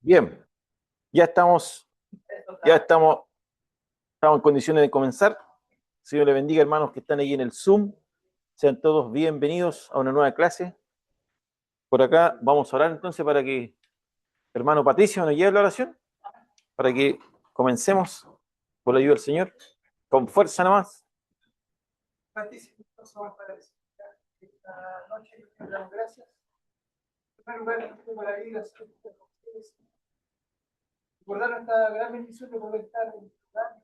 Bien, ya estamos, ya estamos, estamos en condiciones de comenzar. Señor le bendiga, hermanos que están ahí en el Zoom. Sean todos bienvenidos a una nueva clase. Por acá vamos a orar entonces para que hermano Patricio nos lleve la oración, para que comencemos por la ayuda del Señor, con fuerza nada más. Santísimo, somos para esta noche y te damos gracias. En primer lugar, por la vida, por dar esta gran bendición de poder estar en tu lugar,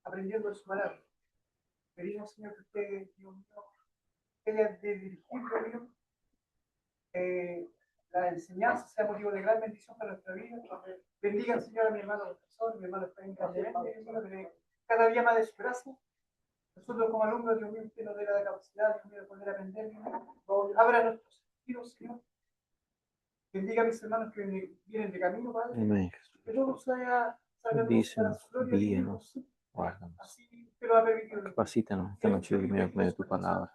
aprendiendo de su palabra. Pedimos, Señor, que usted, Dios mío, haya de dirigir, Dios mío, la enseñanza sea motivo de gran bendición para nuestra vida. Bendiga, Señor, a mi hermano profesor, mi hermano está en cada día más de su gracia. Nosotros como alumnos, Dios mío, usted nos dé la capacidad, Dios mío, de poder aprender, Dios mío. Abra nuestros sentidos, Señor. Bendiga a mis hermanos que vienen de camino, Padre. Amén. Que todo sea Dícenos, guíenos, guárdanos. Así te lo ha permitido. Capacítanos esta noche en medio de tu palabra.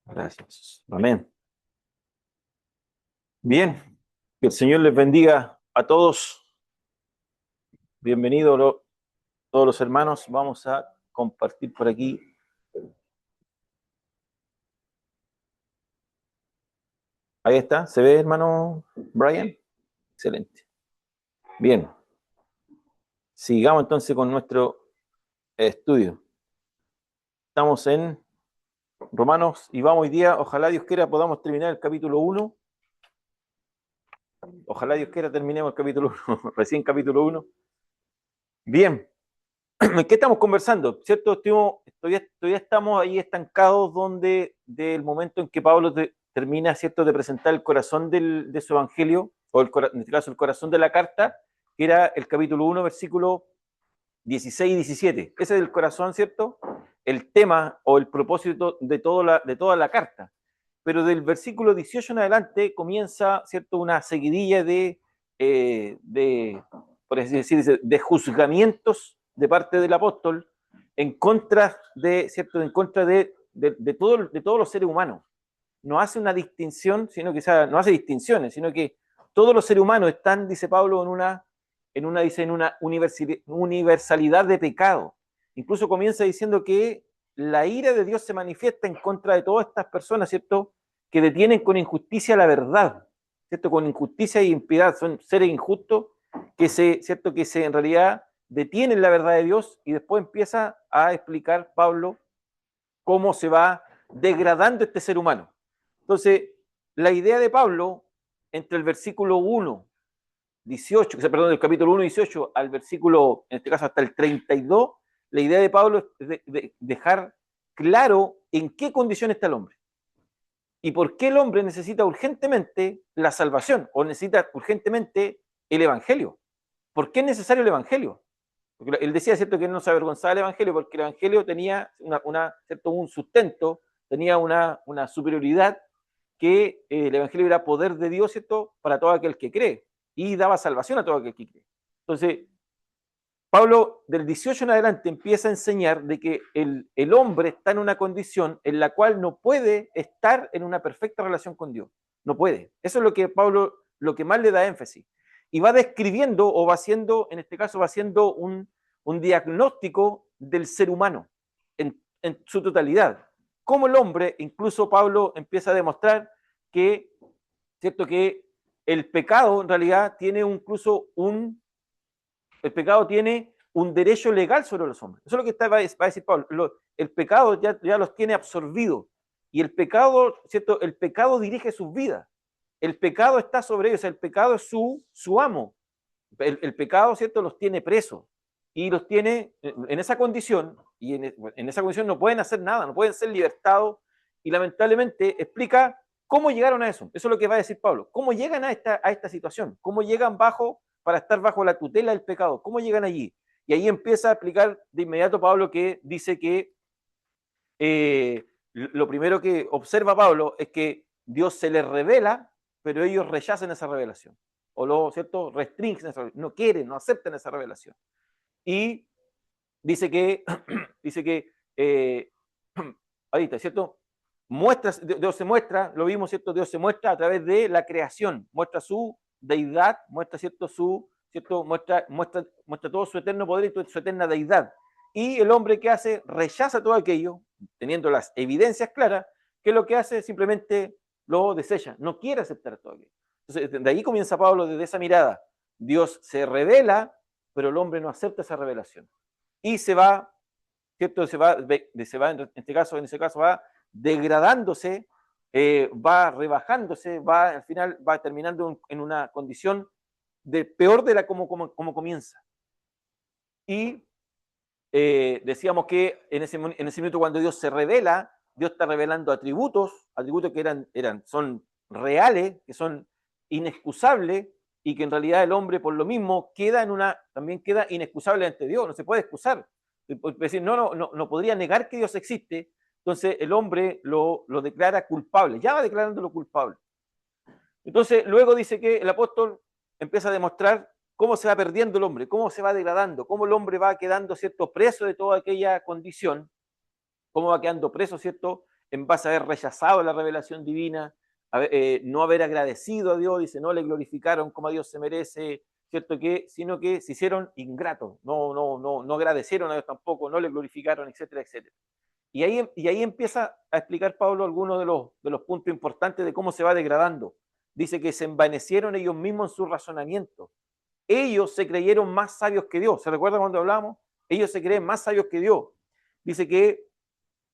Gracias. Amén. Bien, que el Señor les bendiga a todos. Bienvenidos todos los hermanos. Vamos a compartir por aquí. Ahí está. ¿Se ve, hermano Brian? Excelente. Bien. Sigamos entonces con nuestro estudio. Estamos en Romanos y vamos hoy día, ojalá Dios quiera, podamos terminar el capítulo 1. Ojalá Dios quiera terminemos el capítulo 1, recién capítulo 1. Bien. ¿Qué estamos conversando? ¿Cierto? Todavía estamos ahí estancados del momento en que Pablo termina, ¿cierto?, de presentar el corazón de su evangelio, o en este caso el corazón de la carta, que era el capítulo 1, versículo 16 y 17. Ese es el corazón, ¿cierto? El tema o el propósito de toda la carta. Pero del versículo 18 en adelante comienza, ¿cierto?, una seguidilla por así decir, de juzgamientos de parte del apóstol en contra de, ¿cierto?, en contra de todos los seres humanos. No hace una distinción, no hace distinciones, sino que todos los seres humanos están, dice Pablo, en una universalidad de pecado. Incluso comienza diciendo que la ira de Dios se manifiesta en contra de todas estas personas, ¿cierto?, que detienen con injusticia la verdad, ¿cierto?, con injusticia y impiedad. Son seres injustos ¿cierto?, que en realidad detienen la verdad de Dios, y después empieza a explicar Pablo cómo se va degradando este ser humano. Entonces, la idea de Pablo, entre el versículo 1, 18, del capítulo 1, 18, al versículo, en este caso hasta el 32, la idea de Pablo es de dejar claro en qué condición está el hombre. Y por qué el hombre necesita urgentemente la salvación, o necesita urgentemente el evangelio. ¿Por qué es necesario el evangelio? Porque él decía, ¿cierto?, que no se avergonzaba del evangelio porque el evangelio tenía ¿cierto?, un sustento, tenía una superioridad, que el evangelio era poder de Dios, ¿cierto?, para todo aquel que cree, y daba salvación a todo aquel que cree. Entonces, Pablo del 18 en adelante empieza a enseñar de que el hombre está en una condición en la cual no puede estar en una perfecta relación con Dios. No puede. Eso es lo que Pablo, lo que más le da énfasis. Y va describiendo, o va haciendo, en este caso, va haciendo un diagnóstico del ser humano en su totalidad. Como el hombre, incluso Pablo empieza a demostrar que, ¿cierto?, que el pecado en realidad tiene incluso el pecado tiene un derecho legal sobre los hombres. Eso es lo que va a decir Pablo. El pecado ya los tiene absorbidos. Y el pecado, ¿cierto?, el pecado dirige sus vidas. El pecado está sobre ellos. El pecado es su amo. El pecado, ¿cierto?, los tiene presos. Y los tiene en esa condición. Y en esa condición no pueden hacer nada. No pueden ser libertados. Y lamentablemente explica cómo llegaron a eso. Eso es lo que va a decir Pablo. ¿Cómo llegan a esta situación? ¿Cómo llegan para estar bajo la tutela del pecado? ¿Cómo llegan allí? Y ahí empieza a explicar de inmediato Pablo, que dice que lo primero que observa Pablo es que Dios se les revela, pero ellos rechazan esa revelación. O ¿cierto?, restringen esa revelación. No quieren, no aceptan esa revelación. Y dice que, ahorita, ¿cierto? Dios se muestra, lo vimos, ¿cierto? Dios se muestra a través de la creación, muestra su deidad, muestra, ¿cierto? Muestra todo su eterno poder y su eterna deidad. Y el hombre que hace, rechaza todo aquello, teniendo las evidencias claras, que lo que hace simplemente lo desecha, no quiere aceptar todo aquello. Entonces, de ahí comienza Pablo desde esa mirada. Dios se revela, pero el hombre no acepta esa revelación. Y se va, ¿cierto? En ese caso va degradándose, va rebajándose, al final va terminando en una condición de peor de la como comienza. Y decíamos que en ese minuto cuando Dios se revela, Dios está revelando atributos que son reales, que son inexcusables, y que en realidad el hombre por lo mismo también queda inexcusable ante Dios, no se puede excusar. Es decir, no podría negar que Dios existe, entonces el hombre lo declara culpable, ya va declarándolo culpable. Entonces luego dice que el apóstol empieza a demostrar cómo se va perdiendo el hombre, cómo se va degradando, cómo el hombre va quedando, ¿cierto?, preso de toda aquella condición, cómo va quedando preso, ¿cierto?, en base a haber rechazado la revelación divina, no haber agradecido a Dios, dice, no le glorificaron como a Dios se merece, ¿cierto?, sino que se hicieron ingratos, no agradecieron a Dios tampoco, no le glorificaron, etcétera, etcétera. Y ahí empieza a explicar Pablo algunos de los puntos importantes de cómo se va degradando. Dice que se envanecieron ellos mismos en su razonamiento. Ellos se creyeron más sabios que Dios. ¿Se recuerda cuando hablamos? Ellos se creen más sabios que Dios. Dice que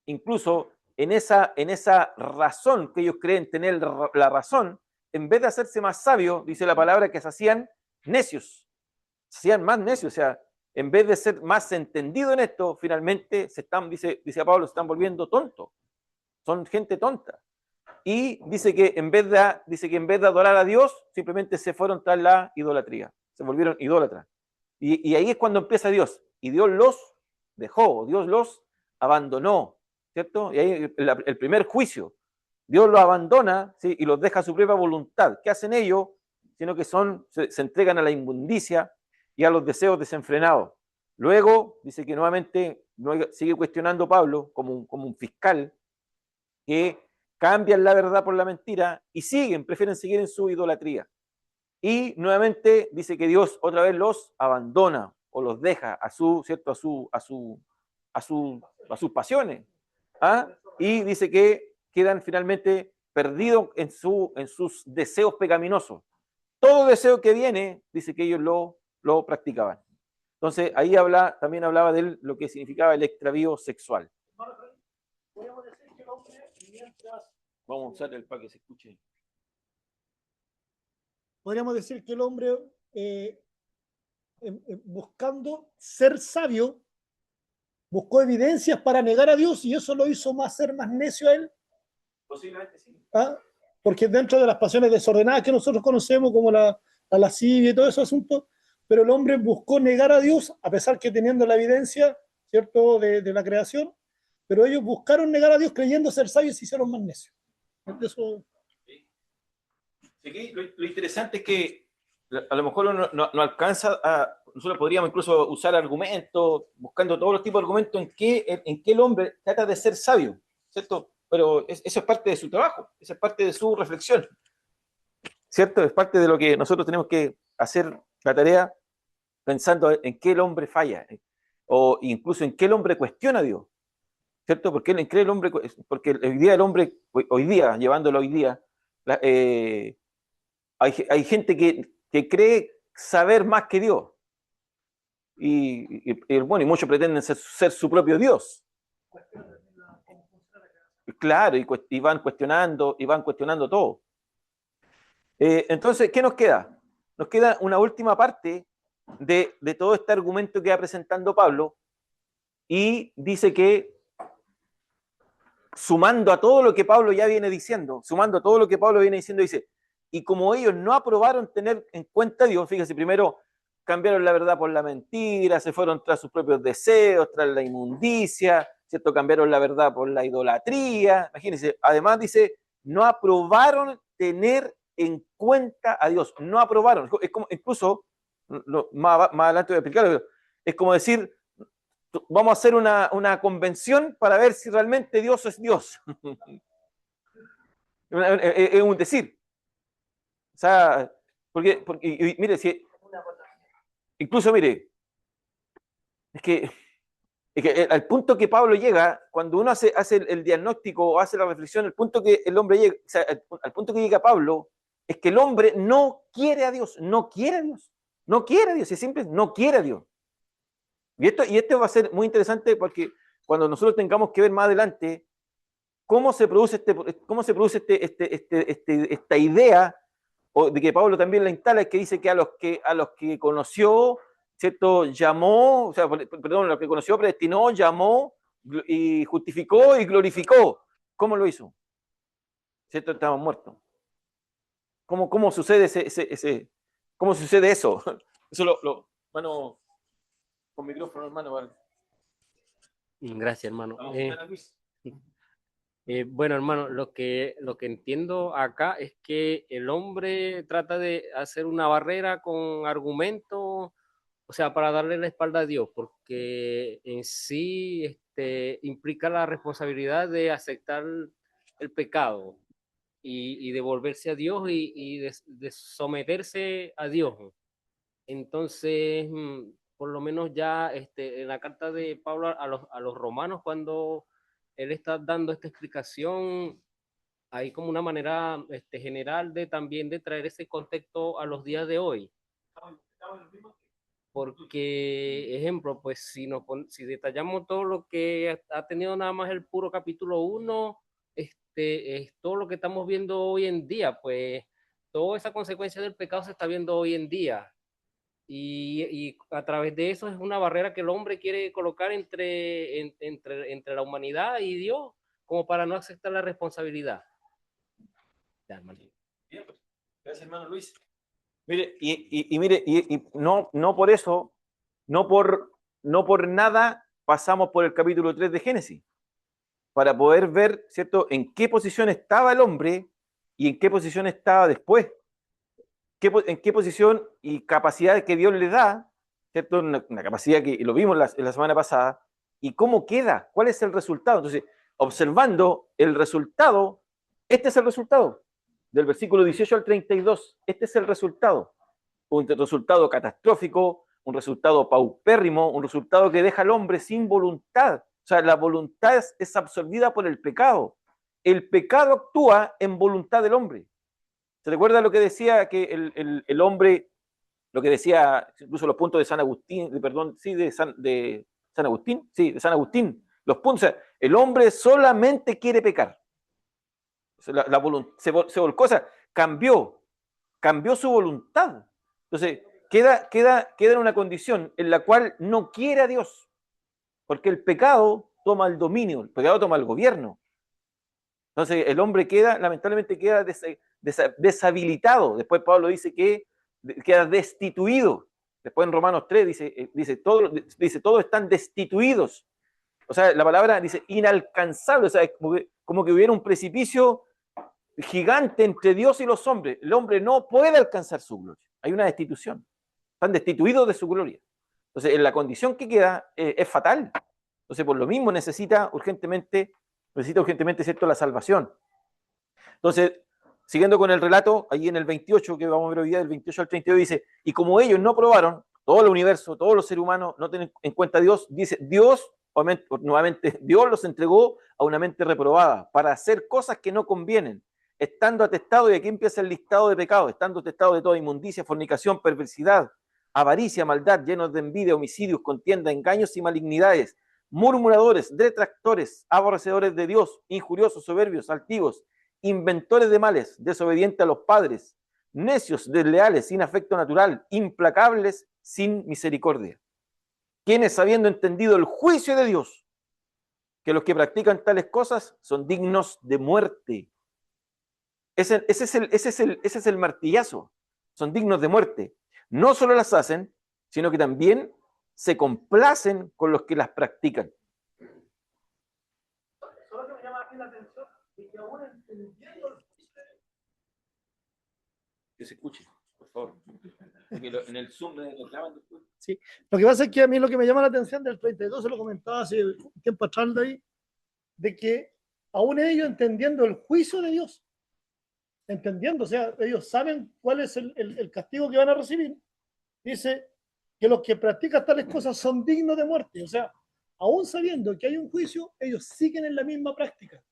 incluso en esa razón que ellos creen tener la razón, en vez de hacerse más sabios, dice la palabra, que se hacían necios. Se hacían más necios. O sea, en vez de ser más entendidos en esto, finalmente dice Pablo, se están volviendo tontos. Son gente tonta. Y dice que en vez de adorar a Dios, simplemente se fueron tras la idolatría. Se volvieron idólatras. Y ahí es cuando empieza Dios. Y Dios los dejó, Dios los abandonó, ¿cierto? Y ahí el primer juicio. Dios los abandona, ¿sí?, y los deja a su propia voluntad. ¿Qué hacen ellos? Sino que se entregan a la inmundicia y a los deseos desenfrenados. Luego, dice que nuevamente sigue cuestionando Pablo como un fiscal, que cambian la verdad por la mentira y prefieren seguir en su idolatría. Y nuevamente dice que Dios otra vez los abandona o los deja a sus pasiones. ¿Ah? Y dice que quedan finalmente perdidos en sus deseos pecaminosos. Todo deseo que viene, dice que ellos lo practicaban. Entonces ahí también hablaba de lo que significaba el extravío sexual. Podríamos decir que el hombre, mientras... Vamos a usar el para que se escuche. Podríamos decir que el hombre, buscando ser sabio, buscó evidencias para negar a Dios y eso lo hizo ser más necio a él. Posiblemente sí. ¿Ah? Porque dentro de las pasiones desordenadas que nosotros conocemos, como la lascivia y todo ese asunto, pero el hombre buscó negar a Dios, a pesar que teniendo la evidencia, ¿cierto?, de la creación, pero ellos buscaron negar a Dios creyendo ser sabios y se hicieron más necios. Eso... Sí, lo interesante es que a lo mejor uno no alcanza nosotros podríamos incluso usar argumentos, buscando todos los tipos de argumentos en que el hombre trata de ser sabio, ¿cierto? Pero eso es parte de su trabajo, eso es parte de su reflexión, ¿cierto? Es parte de lo que nosotros tenemos que hacer la tarea pensando en qué el hombre falla, o incluso en qué el hombre cuestiona a Dios, ¿cierto? Porque hoy día el hombre, llevándolo hoy día, hay gente que cree saber más que Dios. Y muchos pretenden ser su propio Dios. Claro, y van cuestionando todo. Entonces, ¿qué nos queda? Nos queda una última parte de todo este argumento que va presentando Pablo, y dice que sumando a todo lo que Pablo ya viene diciendo, dice, y como ellos no aprobaron tener en cuenta a Dios, fíjese, primero cambiaron la verdad por la mentira, se fueron tras sus propios deseos, tras la inmundicia, ¿cierto? Cambiaron la verdad por la idolatría, imagínense, además dice, no aprobaron tener en cuenta a Dios, no aprobaron, es como, incluso, más adelante voy a explicarlo, es como decir, vamos a hacer una convención para ver si realmente Dios es Dios. Es un decir. O sea, porque y mire, si, incluso mire, es que al punto que Pablo llega, cuando uno hace el diagnóstico o hace la reflexión, el punto que el hombre llega, o sea, al punto que llega Pablo, es que el hombre no quiere a Dios, no quiere a Dios, no quiere a Dios, es simple, no quiere a Dios. Y esto va a ser muy interesante porque cuando nosotros tengamos que ver más adelante cómo se produce, esta idea, o de que Pablo también la instala, que dice que a los que conoció, ¿cierto? Llamó, o sea, perdón, a los que conoció, predestinó, llamó, y justificó y glorificó. ¿Cómo lo hizo? ¿Cierto? Estamos muertos. ¿Cómo sucede cómo sucede eso? Eso hermano, con micrófono, hermano, vale. Gracias, hermano. Bueno, hermano, lo que entiendo acá es que el hombre trata de hacer una barrera con argumentos, o sea, para darle la espalda a Dios, porque en sí implica la responsabilidad de aceptar el pecado y de volverse a Dios y de someterse a Dios. Entonces, por lo menos ya en la carta de Pablo a los romanos, cuando él está dando esta explicación, hay como una manera general de también de traer ese contexto a los días de hoy. Porque, ejemplo, pues si detallamos todo lo que ha tenido nada más el puro capítulo 1, es todo lo que estamos viendo hoy en día, pues toda esa consecuencia del pecado se está viendo hoy en día. Y a través de eso es una barrera que el hombre quiere colocar entre la humanidad y Dios, como para no aceptar la responsabilidad. Ya, hermano. Bien, pues. Gracias, hermano Luis. Mire, mire, no por eso, no por nada pasamos por el capítulo 3 de Génesis, para poder ver, ¿cierto?, en qué posición estaba el hombre y en qué posición estaba después. En qué posición y capacidad que Dios le da, ¿cierto? Una capacidad que lo vimos la semana pasada, y cómo queda, cuál es el resultado. Entonces, observando el resultado, este es el resultado, del versículo 18 al 32, este es el resultado. Un resultado catastrófico, un resultado paupérrimo, un resultado que deja al hombre sin voluntad. O sea, la voluntad es absorbida por el pecado. El pecado actúa en voluntad del hombre. ¿Se recuerda lo que decía que el hombre, lo que decía incluso los puntos de San Agustín, perdón, sí, de San Agustín, sí, de San Agustín, los puntos, o sea, el hombre solamente quiere pecar. La voluntad, se volcó, o sea, cambió su voluntad. Entonces, queda en una condición en la cual no quiere a Dios, porque el pecado toma el dominio, el pecado toma el gobierno. Entonces, el hombre lamentablemente queda deshabilitado. Después Pablo dice que queda destituido. Después en Romanos 3 dice todos están destituidos. O sea, la palabra dice inalcanzable. O sea, es como que hubiera un precipicio gigante entre Dios y los hombres. El hombre no puede alcanzar su gloria. Hay una destitución. Están destituidos de su gloria. Entonces, en la condición que queda es fatal. Entonces, por lo mismo necesita urgentemente, ¿cierto?, la salvación. Entonces, siguiendo con el relato, allí en el 28, que vamos a ver hoy día, del 28 al 32, dice, y como ellos no probaron, todo el universo, todos los seres humanos no tienen en cuenta a Dios, dice, Dios, nuevamente, Dios los entregó a una mente reprobada para hacer cosas que no convienen, estando atestado, y aquí empieza el listado de pecados, estando atestado de toda inmundicia, fornicación, perversidad, avaricia, maldad, llenos de envidia, homicidios, contienda, engaños y malignidades, murmuradores, detractores, aborrecedores de Dios, injuriosos, soberbios, altivos, inventores de males, desobedientes a los padres, necios, desleales, sin afecto natural, implacables, sin misericordia. Quienes, habiendo entendido el juicio de Dios, que los que practican tales cosas son dignos de muerte. Ese es el martillazo. Son dignos de muerte. No solo las hacen, sino que también se complacen con los que las practican. Solo que me llama aquí la atención y que aún entendiendo Que se escuche, por favor. En el Zoom me reclaman después. Sí, lo que pasa es que a mí lo que me llama la atención del 32, se lo comentaba hace un tiempo atrás de ahí, de que aún ellos entendiendo el juicio de Dios, entendiendo, o sea, ellos saben cuál es el castigo que van a recibir. Dice que los que practican tales cosas son dignos de muerte, o sea, aún sabiendo que hay un juicio, ellos siguen en la misma práctica.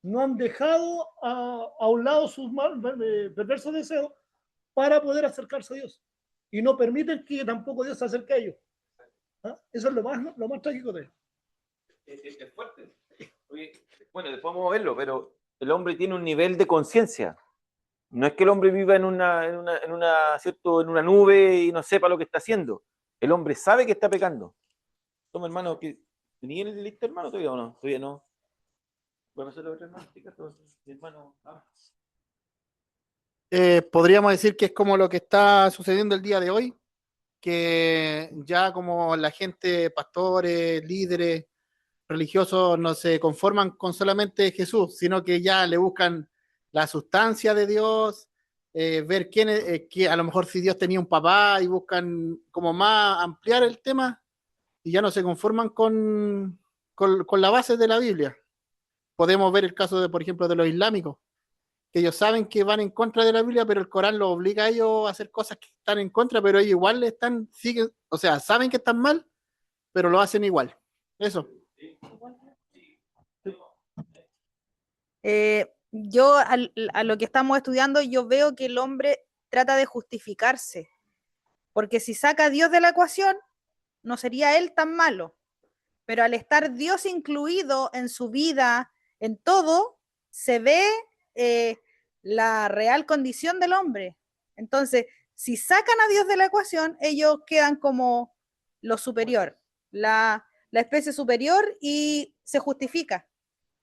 No han dejado a un lado sus perversos deseos para poder acercarse a Dios. Y no permiten que tampoco Dios se acerque a ellos. ¿Ah? Eso es lo más trágico de él. Es fuerte. Oye, bueno, después vamos a verlo, pero el hombre tiene un nivel de conciencia. No es que el hombre viva ¿cierto? En una nube y no sepa lo que está haciendo. El hombre sabe que está pecando. Toma, hermano, que ¿tenía el listo, hermano? ¿Todavía o no? Todavía no. Bueno, hacer otro hermano, hermano. Podríamos decir que es como lo que está sucediendo el día de hoy, que ya como la gente, pastores, líderes religiosos no se conforman con solamente Jesús, sino que ya le buscan la sustancia de Dios, ver quién es, que a lo mejor si Dios tenía un papá y buscan como más ampliar el tema y ya no se conforman con la base de la Biblia. Podemos ver el caso de, por ejemplo, de los islámicos, que ellos saben que van en contra de la Biblia, pero el Corán los obliga a ellos a hacer cosas que están en contra, pero ellos igual siguen, o sea, saben que están mal, pero lo hacen igual. Eso. Yo a lo que estamos estudiando, yo veo que el hombre trata de justificarse, porque si saca a Dios de la ecuación, no sería él tan malo, pero al estar Dios incluido en su vida, en todo, se ve la real condición del hombre. Entonces, si sacan a Dios de la ecuación, ellos quedan como lo superior, la especie superior, y se justifica.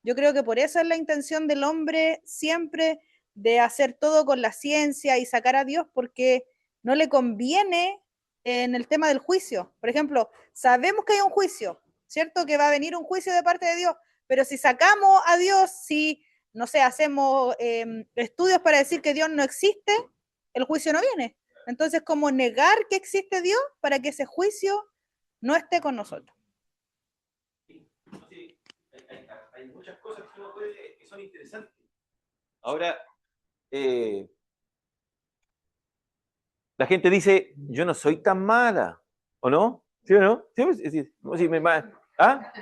Yo creo que por eso es la intención del hombre siempre de hacer todo con la ciencia y sacar a Dios, porque no le conviene en el tema del juicio. Por ejemplo, sabemos que hay un juicio, ¿cierto? Que va a venir un juicio de parte de Dios, pero si sacamos a Dios, si, no sé, hacemos estudios para decir que Dios no existe, el juicio no viene. Entonces, ¿cómo negar que existe Dios para que ese juicio no esté con nosotros? Hay muchas cosas que uno puede, que son interesantes. Ahora, la gente dice, yo no soy tan mala, ¿o no? ¿Sí o no? ¿Sí? ¿Ah?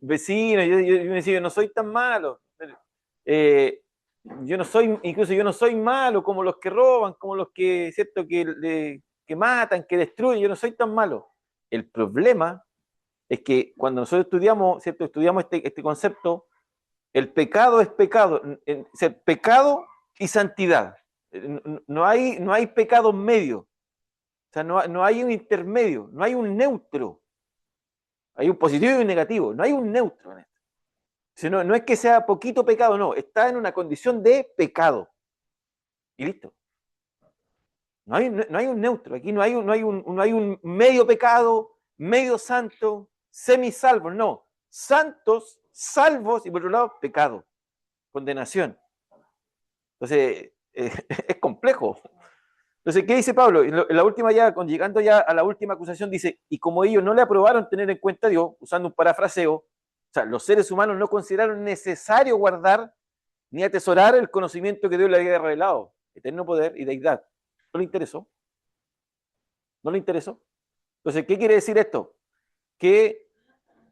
Vecino, yo me decía, yo no soy tan malo. Yo no soy, incluso yo no soy malo como los que roban, como los que, ¿cierto? Que matan, que destruyen, yo no soy tan malo. El problema es que cuando nosotros estudiamos, ¿cierto? Estudiamos este concepto, el pecado es pecado, pecado y santidad. No hay pecado medio, o sea, no hay un intermedio, no hay un neutro. Hay un positivo y un negativo, no hay un neutro en esto. No es que sea poquito pecado, no, está en una condición de pecado. Y listo. No hay un neutro, aquí no hay un medio pecado, medio santo, semisalvos, no. Santos, salvos y por otro lado, pecado, condenación. Entonces, es complejo. Entonces, ¿qué dice Pablo? En la última llegando ya a la última acusación, dice, y como ellos no le aprobaron tener en cuenta a Dios, usando un parafraseo, o sea, los seres humanos no consideraron necesario guardar ni atesorar el conocimiento que Dios le había revelado, eterno poder y deidad. ¿No le interesó? ¿No le interesó? Entonces, ¿qué quiere decir esto? Que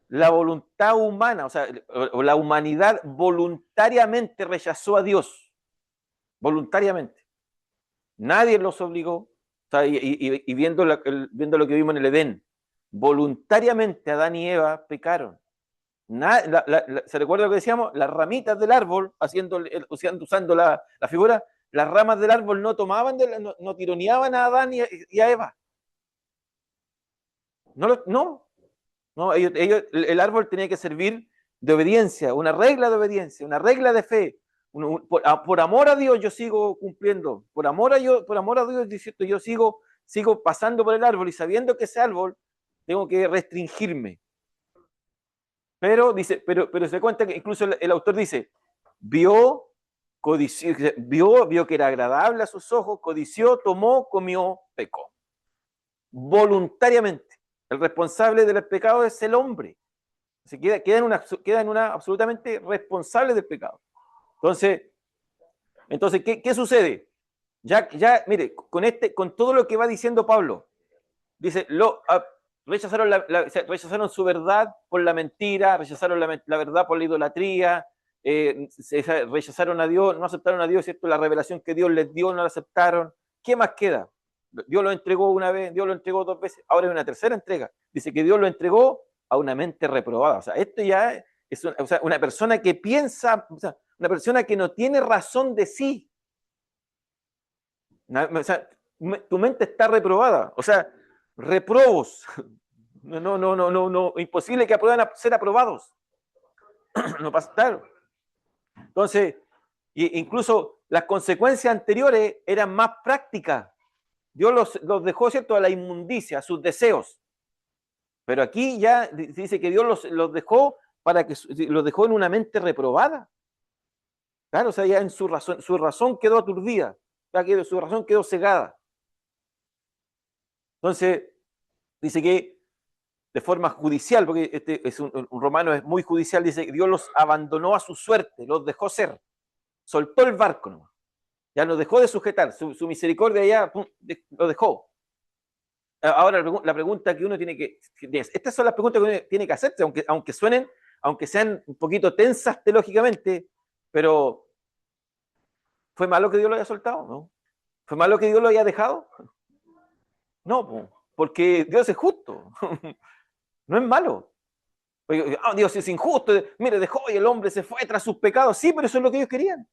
la voluntad humana, o la humanidad voluntariamente rechazó a Dios. Voluntariamente. Nadie los obligó. O sea, y viendo lo que vimos en el Edén, voluntariamente Adán y Eva pecaron. ¿Se recuerda lo que decíamos? Las ramitas del árbol, usando la figura, las ramas del árbol no tomaban, no tironeaban a Adán y a Eva. No, el árbol tenía que servir de obediencia, una regla de obediencia, una regla de fe. Por amor a Dios yo sigo cumpliendo, por amor a Dios yo sigo pasando por el árbol y sabiendo que ese árbol tengo que restringirme. Pero se cuenta que incluso el autor dice, vio que era agradable a sus ojos, codició, tomó, comió, pecó. Voluntariamente. El responsable del pecado es el hombre. Queda en una absolutamente responsable del pecado. Entonces, Entonces, ¿qué sucede? Mire, con todo lo que va diciendo Pablo, dice, rechazaron su verdad por la mentira, rechazaron la verdad por la idolatría, rechazaron a Dios, no aceptaron a Dios, ¿cierto? La revelación que Dios les dio, no la aceptaron. ¿Qué más queda? Dios lo entregó una vez, Dios lo entregó 2 veces, ahora hay una tercera entrega. Dice que Dios lo entregó a una mente reprobada. O sea, esto ya es una persona que piensa, una persona que no tiene razón de sí. Tu mente está reprobada. O sea, reprobos. No, imposible que puedan ser aprobados. No pasa, claro. Entonces, incluso las consecuencias anteriores eran más prácticas. Dios los dejó, ¿cierto?, a la inmundicia, a sus deseos. Pero aquí ya dice que Dios los dejó los dejó en una mente reprobada. Claro, o sea, ya en su razón quedó aturdida, su razón quedó cegada. Entonces, dice que de forma judicial, porque este es un romano, es muy judicial, dice que Dios los abandonó a su suerte, los dejó ser, soltó el barco, ¿no? Ya los dejó de sujetar, su misericordia ya lo dejó. Ahora la pregunta que uno tiene estas son las preguntas que uno tiene que hacerse, aunque sean un poquito tensas teológicamente, pero ¿fue malo que Dios lo haya soltado? ¿No? ¿Fue malo que Dios lo haya dejado? No, porque Dios es justo, no es malo. Dios es injusto, mire, dejó y el hombre se fue tras sus pecados, sí, pero eso es lo que ellos querían.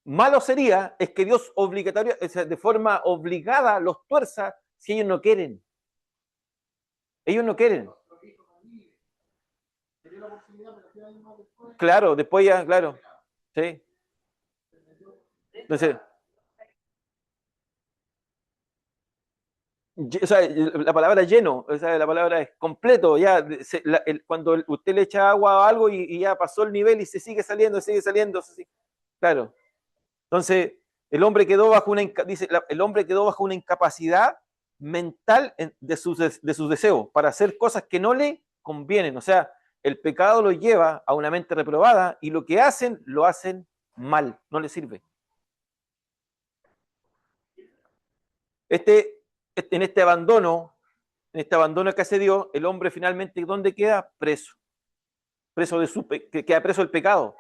Malo sería es que Dios de forma obligada los tuerza si ellos no quieren. Ellos no quieren. Claro, después ya, claro. Sí. Entonces, o sea, la palabra lleno, o sea, la palabra es completo, ya cuando usted le echa agua a algo y ya pasó el nivel y se sigue saliendo, claro. Entonces, el hombre quedó bajo el hombre quedó bajo una incapacidad mental de sus deseos para hacer cosas que no le convienen. O sea, el pecado lo lleva a una mente reprobada y lo que hacen, lo hacen mal, no le sirve. En este abandono que hace Dios, el hombre finalmente, ¿dónde queda? Preso. Queda preso del pecado.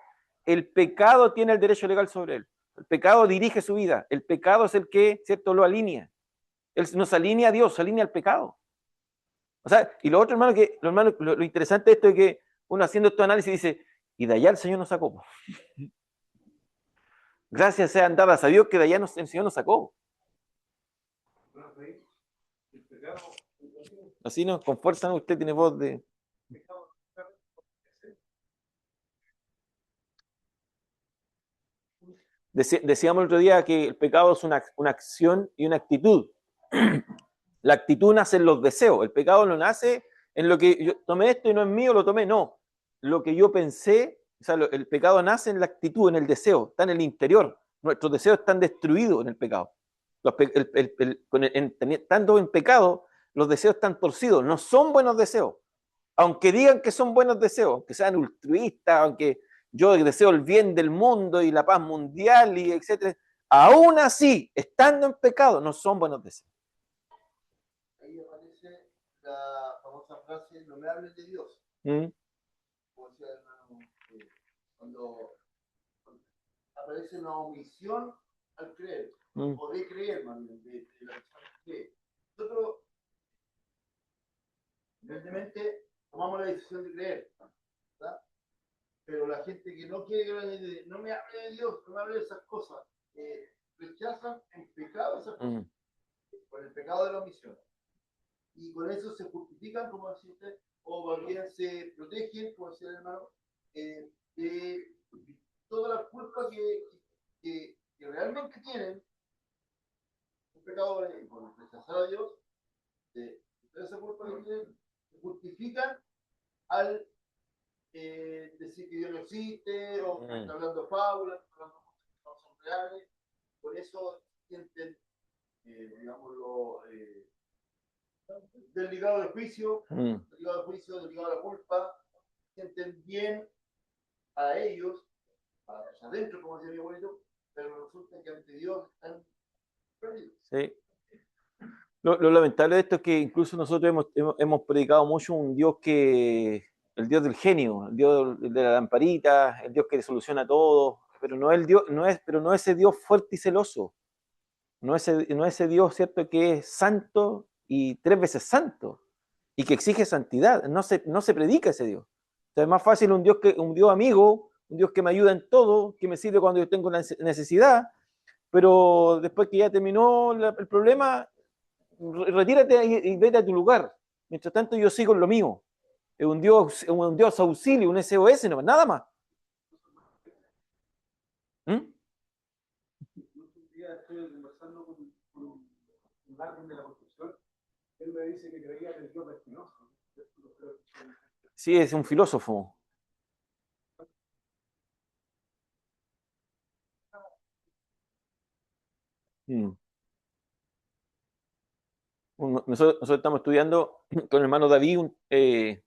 El pecado tiene el derecho legal sobre él. El pecado dirige su vida. El pecado es el que, ¿cierto?, lo alinea. Él nos alinea a Dios, se alinea al pecado. O sea, y lo otro, hermano, lo interesante de esto es que uno haciendo estos análisis dice, y de allá el Señor nos sacó. Gracias sean dadas a Dios que de allá el Señor nos sacó. Así no, con fuerza, ¿no? Usted tiene voz de... Decíamos el otro día que el pecado es una acción y una actitud. La actitud nace en los deseos. El pecado no nace en lo que yo tomé esto y no es mío, lo tomé. No. Lo que yo pensé, o sea, el pecado nace en la actitud, en el deseo, está en el interior. Nuestros deseos están destruidos en el pecado. Estando en pecado, los deseos están torcidos. No son buenos deseos. Aunque digan que son buenos deseos, aunque sean altruistas, aunque yo deseo el bien del mundo y la paz mundial y etcétera, aún así, estando en pecado, no son buenos deseos. Ahí aparece la famosa frase, no me hables de Dios. Como decía el hermano, cuando aparece una omisión al creer, o de creer, más bien, de la persona que cree. Nosotros, evidentemente, tomamos la decisión de creer, ¿verdad? Pero la gente que no quiere creer, no me hable de Dios, no me hable de esas cosas, rechazan en pecado esas cosas, por el pecado de la omisión. Y con eso se justifican, como decía usted, o bien se protegen, como decía el hermano, de toda la culpa que realmente tienen, un pecado por rechazar a Dios, de toda esa culpa que tienen, se justifican al decir que Dios no existe, o que está hablando fábulas, hablando cosas que no son reales, por eso sienten, digámoslo, desligado del juicio, desligado a la culpa, sienten bien a ellos para adentro, como decía mi abuelito, pero resulta que ante Dios están perdidos. Sí. Lo lamentable de esto es que incluso nosotros hemos predicado mucho un Dios el Dios del genio, el Dios de la lamparita, el Dios que soluciona todo, pero no el Dios, pero no ese Dios fuerte y celoso, no ese Dios, ¿cierto?, que es santo y 3 veces santo y que exige santidad. No se predica ese Dios. O sea, es más fácil un Dios amigo, un Dios que me ayuda en todo, que me sirve cuando yo tengo una necesidad, pero después que ya terminó el problema, retírate y vete a tu lugar. Mientras tanto yo sigo en lo mío. Es un Dios auxilio, un SOS, no, nada más. ¿Mm? Un día estoy conversando con alguien de la construcción. Él me dice que creía en el Dios de Espinosa. Sí, es un filósofo. Mm. Nosotros estamos estudiando con el hermano David el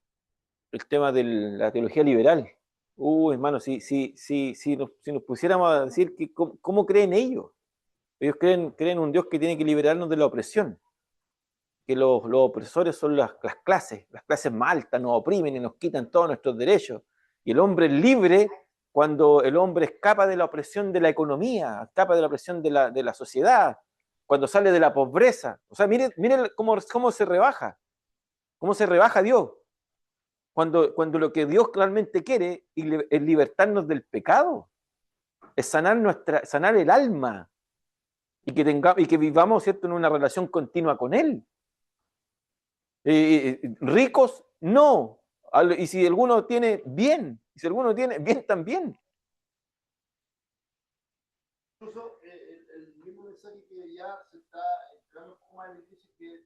tema de la teología liberal. Hermano, si nos pusiéramos a decir que cómo creen ellos. Ellos creen un Dios que tiene que liberarnos de la opresión, que los opresores son las clases más altas, nos oprimen y nos quitan todos nuestros derechos. Y el hombre es libre cuando el hombre escapa de la opresión de la economía, escapa de la opresión de la sociedad, cuando sale de la pobreza. O sea, miren cómo se rebaja Dios. Cuando lo que Dios realmente quiere es libertarnos del pecado, es sanar el alma y que vivamos, ¿cierto?, en una relación continua con Él. Ricos, no. Y si alguno tiene, bien. Y si alguno tiene, bien también. Incluso el mismo mensaje que ya se está entrando un poco más en la iglesia, que es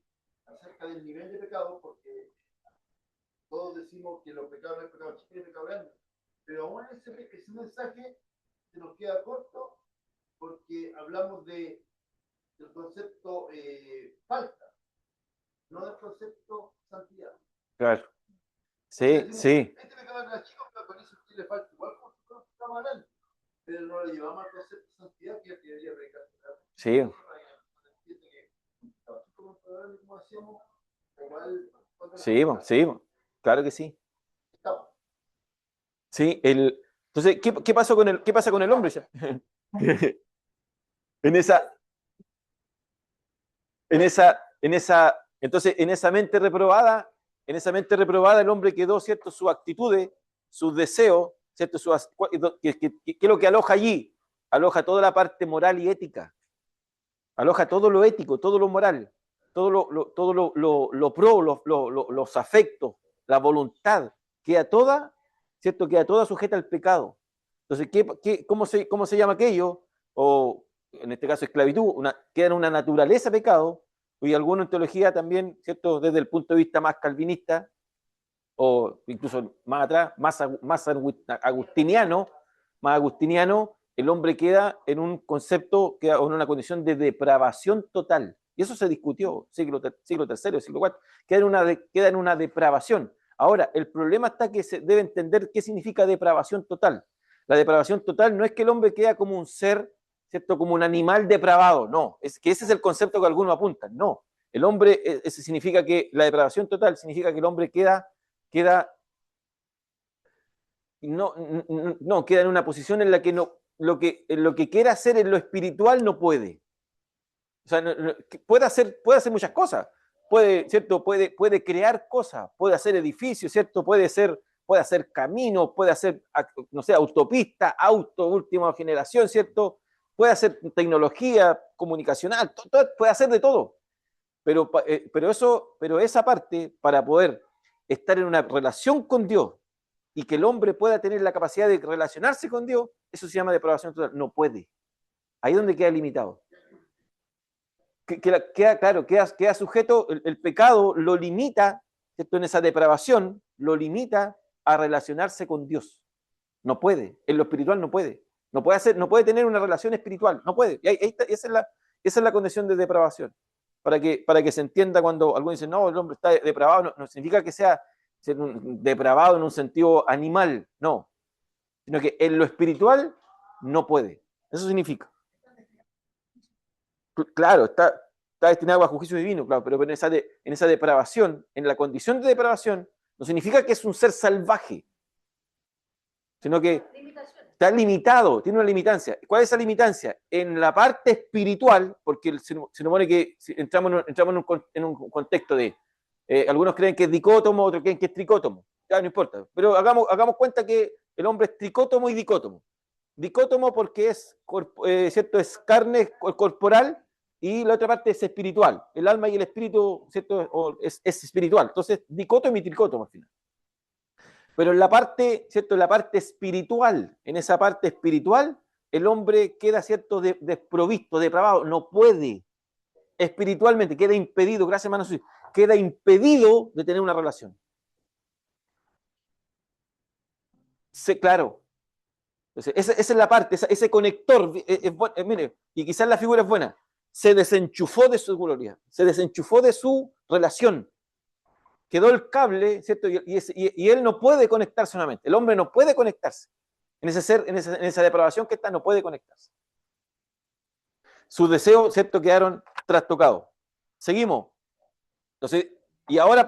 acerca del nivel de pecado, porque todos decimos que los pecados no es pecado chico, es pecado grande, pero aún ese mensaje se nos queda corto porque hablamos del concepto falta, no del concepto santidad. Claro. Sí, decimos, sí. Este pecado era chico, pero con eso sí le falta, igual como nosotros estamos hablando, pero no le llevamos al concepto de santidad que debería predicar. Sí. Sí, claro que sí. Sí, entonces, ¿qué pasa con el hombre? Entonces, en esa mente reprobada, el hombre quedó, ¿cierto?, sus actitudes, sus deseos, ¿cierto? ¿Qué es lo que aloja allí? Aloja toda la parte moral y ética. Aloja todo lo ético, todo lo moral, todo lo pro, los afectos, la voluntad, queda toda, ¿cierto? Queda toda sujeta al pecado. Entonces, ¿cómo se llama aquello? O en este caso esclavitud, queda en una naturaleza pecado, y algunos en teología también, ¿cierto? Desde el punto de vista más calvinista, o incluso más atrás, más agustiniano, el hombre queda en un concepto, queda en una condición de depravación total. Y eso se discutió, siglo III, siglo IV, queda en una depravación. Ahora, el problema está que se debe entender qué significa depravación total. La depravación total no es que el hombre queda como un ser, ¿cierto?, como un animal depravado, no, es que ese es el concepto que algunos apuntan, no. El hombre, ese significa que la depravación total significa que el hombre queda queda en una posición en la que lo que quiera hacer en lo espiritual no puede. O sea, puede hacer muchas cosas. ¿Cierto? Puede crear cosas, puede hacer edificios, ¿cierto? Puede hacer caminos, puede hacer, no sé, autopista, última generación, ¿cierto? Puede hacer tecnología comunicacional, puede hacer de todo. Pero esa parte, para poder estar en una relación con Dios y que el hombre pueda tener la capacidad de relacionarse con Dios, eso se llama depravación total. No puede. Ahí es donde queda limitado. Queda sujeto, el pecado lo limita, ¿cierto? En esa depravación, lo limita a relacionarse con Dios. No puede. En lo espiritual no puede. No puede tener una relación espiritual. No puede. Esa es la condición de depravación. Para que se entienda cuando algunos dicen, no, el hombre está depravado, no significa que sea depravado en un sentido animal, no. Sino que en lo espiritual no puede. Eso significa. Claro, está destinado bajo juicio divino, claro, pero en esa depravación, en la condición de depravación, no significa que es un ser salvaje, sino que está limitado, tiene una limitancia. ¿Cuál es esa limitancia? En la parte espiritual, porque se supone que entramos en un contexto de, algunos creen que es dicótomo, otros creen que es tricótomo, ya no importa, pero hagamos cuenta que el hombre es tricótomo y dicótomo. Dicótomo porque ¿cierto? Es carne corporal y la otra parte es espiritual. El alma y el espíritu, ¿cierto? Es espiritual. Entonces, dicótomo y tricótomo al final. Pero en la parte, ¿cierto? En la parte espiritual, en esa parte espiritual, el hombre queda, ¿cierto? Desprovisto, depravado, no puede espiritualmente, queda impedido, gracias hermano, queda impedido de tener una relación. Sí, claro. Entonces, esa es la parte, ese conector, mire, y quizás la figura es buena, se desenchufó de su gloria, se desenchufó de su relación. Quedó el cable, ¿cierto? Y él no puede conectarse solamente. El hombre no puede conectarse. En esa depravación que está, no puede conectarse. Sus deseos, ¿cierto? Quedaron trastocados. Seguimos. Entonces, y ahora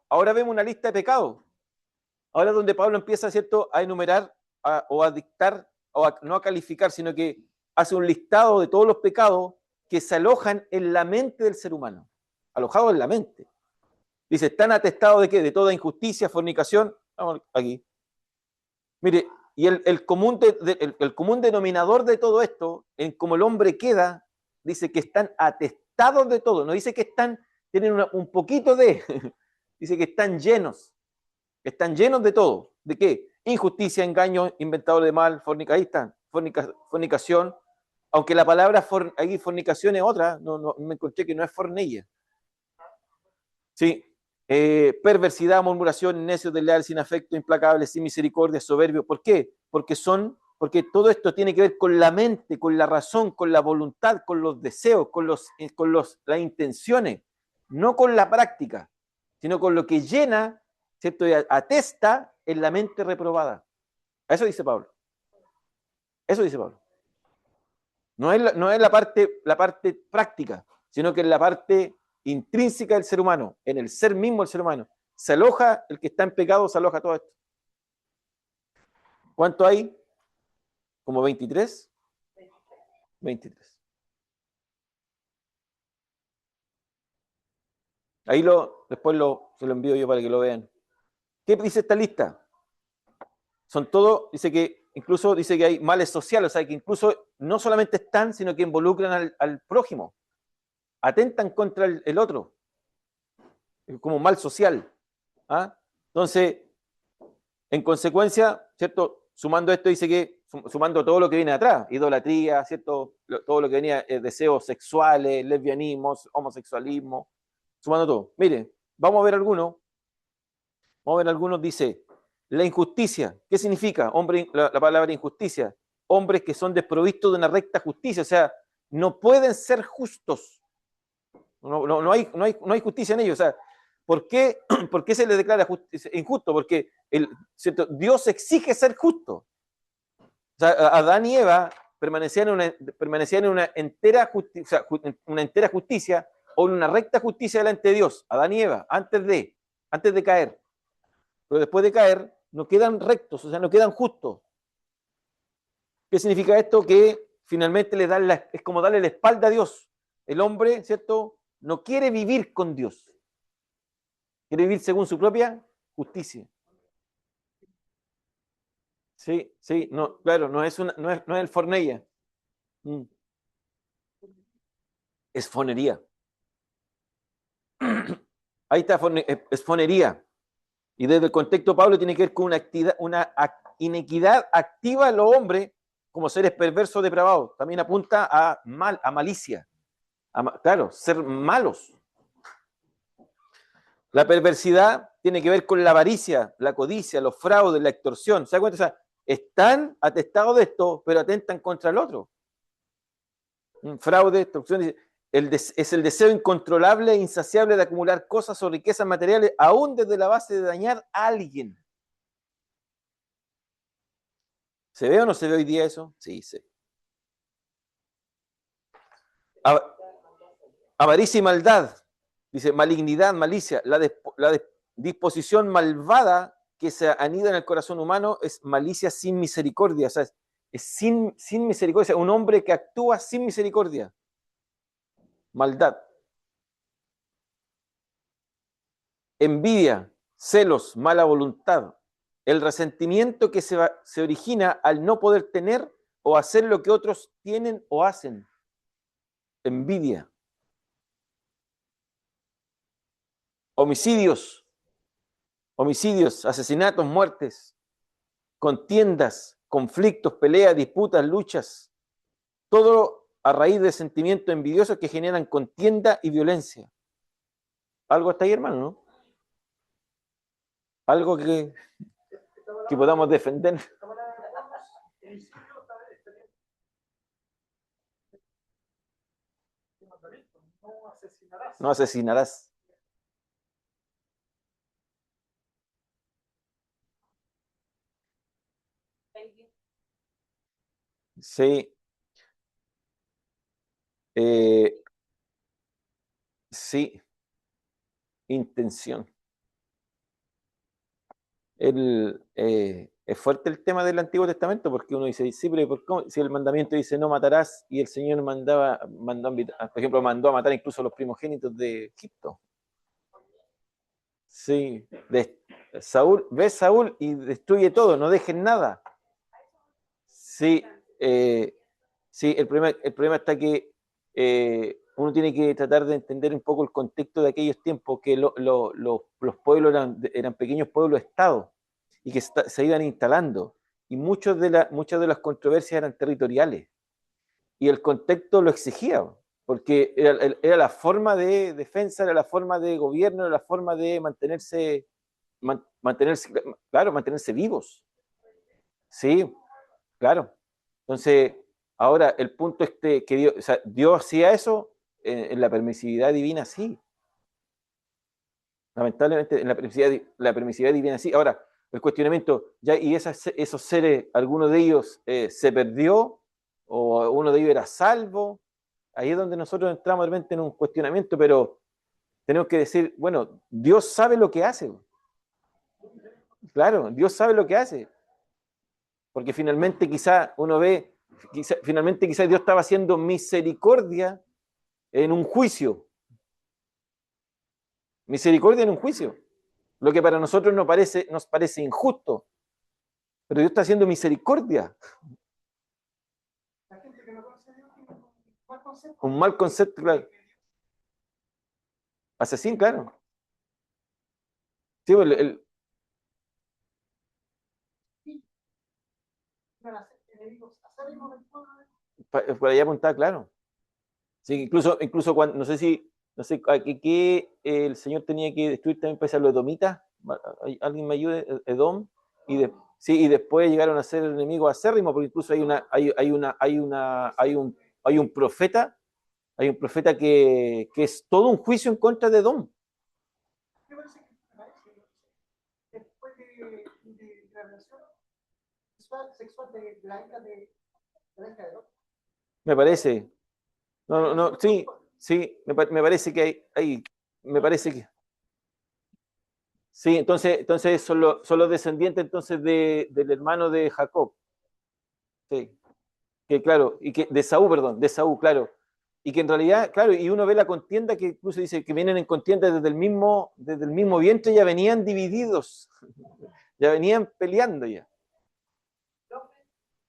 ahora vemos una lista de pecados. Ahora es donde Pablo empieza, ¿cierto? A enumerar o a dictar, no a calificar, sino que hace un listado de todos los pecados que se alojan en la mente del ser humano. Alojados en la mente. Dice, ¿están atestados de qué? De toda injusticia, fornicación. Vamos aquí. Mire, y el común denominador de todo esto, en cómo el hombre queda, dice que están atestados de todo. No dice que tienen un poquito de, dice que están llenos de todo. ¿De qué? Injusticia, engaño, inventador de mal, fornicación. Aunque la palabra aquí fornicación es otra, no me encontré que no es fornilla. Sí. Perversidad, murmuración, necios, desleales, sin afecto, implacables, sin misericordia, soberbios. ¿Por qué? Porque todo esto tiene que ver con la mente, con la razón, con la voluntad, con los deseos, con las intenciones, no con la práctica, sino con lo que llena, ¿cierto? Y atesta en la mente reprobada. Eso dice Pablo. Eso dice Pablo. No es la parte práctica, sino que es la parte intrínseca del ser humano, en el ser mismo del ser humano. Se aloja, el que está en pecado, se aloja todo esto. ¿Cuánto hay? ¿Como 23? 23. Ahí después se lo envío yo para que lo vean. ¿Qué dice esta lista? Son todo, incluso dice que hay males sociales, o sea, que incluso no solamente están, sino que involucran al prójimo. Atentan contra el otro. Como un mal social. ¿Ah? Entonces, en consecuencia, ¿cierto? Sumando esto, dice que, sumando todo lo que viene atrás, idolatría, ¿cierto? Todo lo que venía, deseos sexuales, lesbianismo, homosexualismo, sumando todo. Mire, vamos a ver algunos. Dice, la injusticia. ¿Qué significa? La palabra injusticia. Hombres que son desprovistos de una recta justicia, o sea, no pueden ser justos. No hay justicia en ellos, o sea, ¿por qué se les declara injusto? Porque ¿cierto? Dios exige ser justo. O sea, Adán y Eva permanecían en una entera justicia, o en una recta justicia delante de Dios. Adán y Eva, antes de caer. Pero después de caer, no quedan rectos, o sea, no quedan justos. ¿Qué significa esto? Que finalmente es como darle la espalda a Dios. El hombre, ¿cierto? No quiere vivir con Dios. Quiere vivir según su propia justicia. Sí, no, claro, no es el fornella. Es fonería. Ahí está, es fonería. Y desde el contexto Pablo tiene que ver con una inequidad activa en los hombres como seres perversos depravados. También apunta a malicia. Claro, ser malos. La perversidad tiene que ver con la avaricia, la codicia, los fraudes, la extorsión. ¿Se da cuenta? O sea, están atestados de esto, pero atentan contra el otro. Fraude, extorsión, es el deseo incontrolable e insaciable de acumular cosas o riquezas materiales, aún desde la base de dañar a alguien. ¿Se ve o no se ve hoy día eso? Sí, sí. Av- Avaricia y maldad. Dice malignidad, malicia. La disposición malvada que se anida en el corazón humano es malicia sin misericordia. O sea, es sin misericordia. Un hombre que actúa sin misericordia. Maldad. Envidia, celos, mala voluntad. El resentimiento que se origina al no poder tener o hacer lo que otros tienen o hacen. Envidia. Homicidios, asesinatos, muertes, contiendas, conflictos, peleas, disputas, luchas. Todo a raíz de sentimientos envidiosos que generan contienda y violencia. Algo está ahí, hermano, ¿no? Algo que podamos defender. No asesinarás. Sí. Sí. Intención. Es fuerte el tema del Antiguo Testamento porque uno dice, sí, pero ¿por qué? Si el mandamiento dice no matarás y el Señor por ejemplo, mandó a matar incluso a los primogénitos de Egipto. Sí, Saúl, ve Saúl y destruye todo, no dejen nada. Sí, sí, el problema está que uno tiene que tratar de entender un poco el contexto de aquellos tiempos, que los pueblos eran pequeños pueblos-estados y que se iban instalando. Y muchas de las controversias eran territoriales. Y el contexto lo exigía, porque era la forma de defensa, era la forma de gobierno, era la forma de mantenerse vivos. Sí, claro. Entonces, ahora el punto es que Dios hacía eso en la permisividad divina, sí. Lamentablemente, en la permisividad divina, sí. Ahora, el cuestionamiento, y esos seres, alguno de ellos se perdió, o uno de ellos era salvo. Ahí es donde nosotros entramos realmente en un cuestionamiento, pero tenemos que decir, bueno, Dios sabe lo que hace. Claro, Dios sabe lo que hace. Porque finalmente quizá uno ve, finalmente quizá Dios estaba haciendo misericordia en un juicio. Misericordia en un juicio. Lo que para nosotros nos parece injusto. Pero Dios está haciendo misericordia. La gente que no conoce a Dios tiene un mal concepto. Un mal concepto, claro. Asesino, claro. Sí, pues, por allá apuntaba, claro. Sí, incluso cuando, no sé que el Señor tenía que destruir también para los edomitas. ¿Alguien me ayude? Edom. Sí, y después llegaron a ser enemigos acérrimos, porque incluso hay un profeta que es todo un juicio en contra de Edom. Después de la relación sexual de la hija de Edom. Me parece. No, sí, me parece que me parece que. Sí, entonces son los descendientes entonces del hermano de Jacob. Sí, que claro, de Saúl, perdón, de Saúl, claro. Y que en realidad, claro, y uno ve la contienda que incluso dice que vienen en contienda desde el mismo vientre, ya venían divididos, ya venían peleando ya.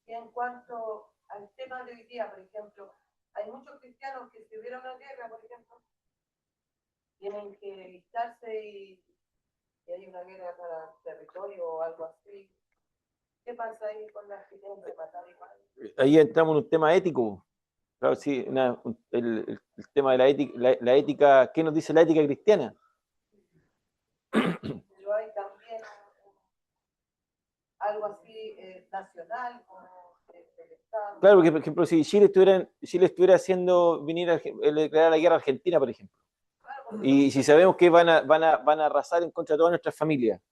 En cuanto al tema de hoy día, por ejemplo, hay muchos cristianos que si hubiera una guerra, por ejemplo, tienen que listarse y hay una guerra para territorio o algo así. ¿Qué pasa ahí con las que tienen que matar igual? Ahí entramos en un tema ético. Claro, sí, el tema de la ética, ¿qué nos dice la ética cristiana? Pero hay también algo así nacional, como el Estado. Claro, porque por ejemplo, si Chile estuviera haciendo declarar la guerra a Argentina, por ejemplo, y si sabemos que van a arrasar en contra de toda nuestra familia,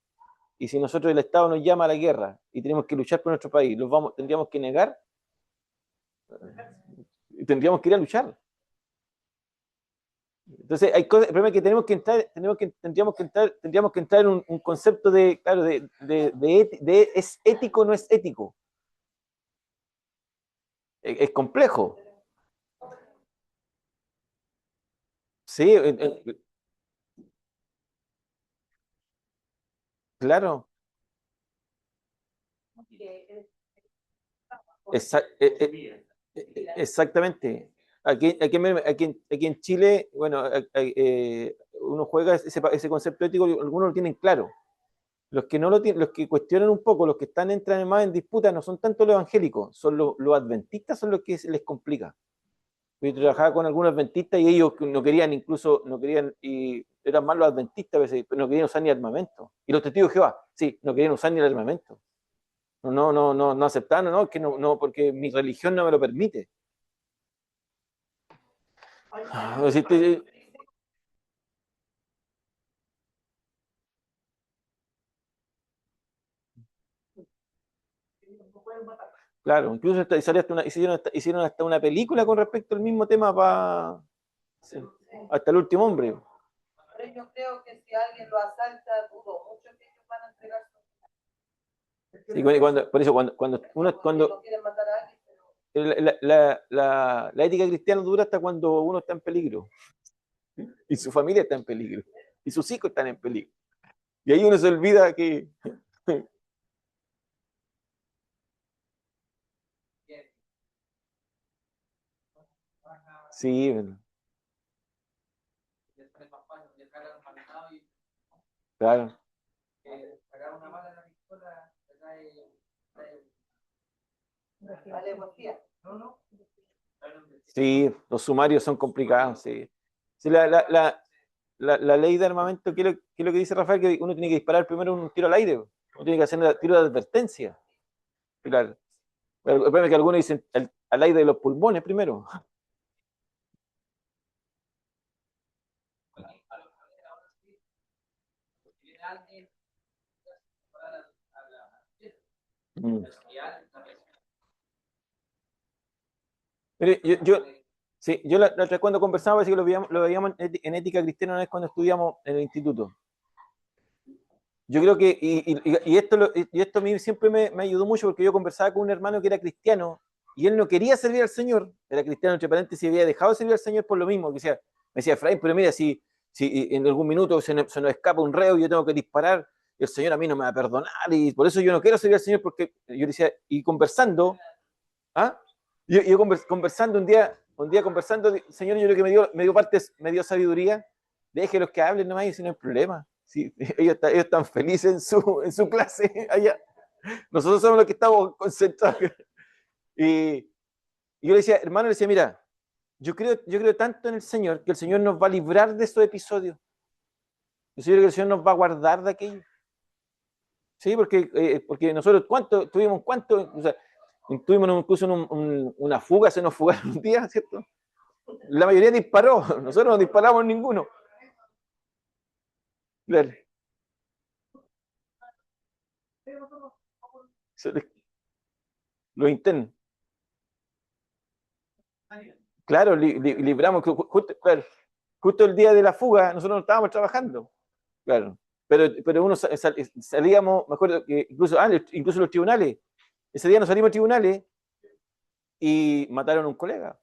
y si nosotros el Estado nos llama a la guerra y tenemos que luchar por nuestro país, tendríamos que negar, tendríamos que ir a luchar. Entonces, hay cosas, el problema es que tendríamos que entrar en un concepto de, claro, es ético o no es ético. Es complejo. Sí, claro. Exactamente. Aquí en Chile, bueno, uno juega ese concepto ético, algunos lo tienen claro. Los que no lo tienen, los que cuestionan un poco, los que entran más en disputa, no son tanto los evangélicos, son los adventistas, son los que se les complica. Yo trabajaba con algunos adventistas y ellos no querían, y eran más los adventistas a veces, pero no querían usar ni armamento. Y los testigos de Jehová, sí, no querían usar ni el armamento. No aceptaban, no, que no, porque mi religión no me lo permite. Claro, incluso hicieron hasta una película con respecto al mismo tema sí, hasta el último hombre. Pero yo creo que si alguien lo asalta, dudo mucho que ellos van a entregar su... Sí, por eso cuando No quieren matar a alguien, pero... la ética cristiana dura hasta cuando uno está en peligro y su familia está en peligro y sus hijos están en peligro. Y ahí uno se olvida que... Sí, claro. Sí, los sumarios son complicados, sí. Sí, la ley de armamento, ¿qué es lo que dice Rafael? Que uno tiene que disparar primero un tiro al aire, uno tiene que hacer un tiro de advertencia. Claro. Pero el problema es que algunos dicen al aire de los pulmones primero. Mm. Mire, sí, yo la otra vez cuando conversaba, parece que lo veíamos en ética cristiana una vez cuando estudiamos en el instituto. Yo creo que, esto a mí siempre me ayudó mucho porque yo conversaba con un hermano que era cristiano y él no quería servir al Señor, era cristiano entre paréntesis, y había dejado de servir al Señor por lo mismo, que me decía, Efraín, pero mira, si en algún minuto se nos escapa un reo y yo tengo que disparar, el Señor a mí no me va a perdonar y por eso yo no quiero servir al Señor porque yo decía, y conversando, ¿ah? Conversando un día conversando, el Señor yo creo que me dio sabiduría, deje los que hablen nomás y si no hay problema. Sí, ellos están felices en su clase allá. Nosotros somos los que estamos concentrados. Y yo le decía, hermano, mira, yo creo tanto en el Señor que el Señor nos va a librar de esos episodios. Yo creo que el Señor nos va a guardar de aquello. Sí, porque nosotros, tuvimos, o sea, tuvimos incluso una fuga, se nos fugaron un día, ¿cierto? La mayoría disparó, nosotros no disparamos ninguno. Claro. Los internos. Claro, libramos, justo el día de la fuga, nosotros no estábamos trabajando. Claro. Pero uno salíamos, me acuerdo que incluso los tribunales, ese día nos salimos a tribunales y mataron a un colega.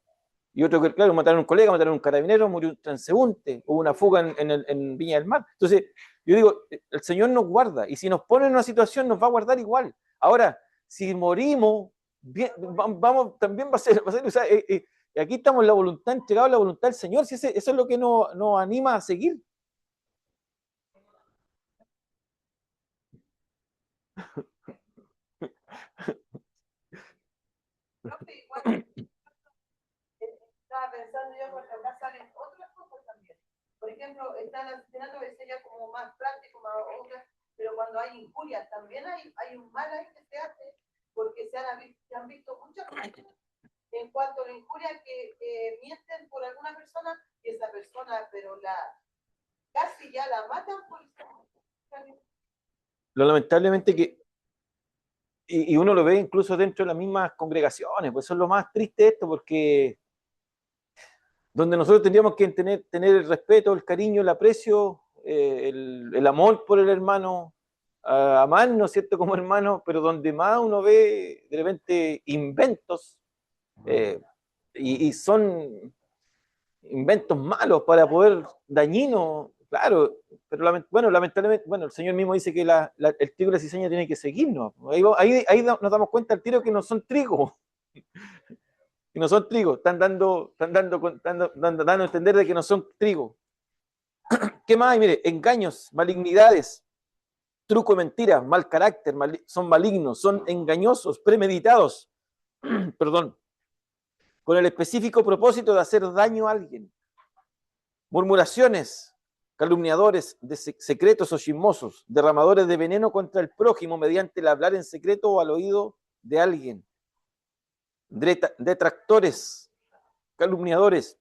Y otro que, claro, mataron a un colega, mataron a un carabinero, murió un transeúnte, hubo una fuga en Viña del Mar. Entonces, yo digo, el Señor nos guarda, y si nos pone en una situación, nos va a guardar igual. Ahora, si morimos, también va a ser, o sea, aquí estamos en la voluntad, entregados a la voluntad del Señor, si eso es lo que nos anima a seguir. Estaba pensando yo porque acá salen otras cosas también. Por ejemplo, está el asesinato que sería como más práctico, más obvio, pero cuando hay injurias también hay un mal ahí que se hace porque se han visto muchas cosas en cuanto a la injuria que mienten por alguna persona y esa persona, pero casi ya la matan por eso. lo lamentablemente que, y uno lo ve incluso dentro de las mismas congregaciones, pues eso es lo más triste de esto, porque donde nosotros tendríamos que tener el respeto, el cariño, el aprecio, el amor por el hermano, amarnos, ¿cierto?, como hermano, pero donde más uno ve de repente inventos, y son inventos malos para poder, dañinos, claro, pero bueno, lamentablemente, bueno, el Señor mismo dice que el trigo y la cizaña tienen que seguirnos. Ahí nos damos cuenta al tiro que no son trigo, que no son trigo, están dando a entender de que no son trigo. ¿Qué más hay? Mire, engaños, malignidades, truco, mentira, mal carácter, son malignos, son engañosos, premeditados, perdón, con el específico propósito de hacer daño a alguien. Murmuraciones, calumniadores de secretos o chismosos, derramadores de veneno contra el prójimo mediante el hablar en secreto o al oído de alguien. Detractores, calumniadores,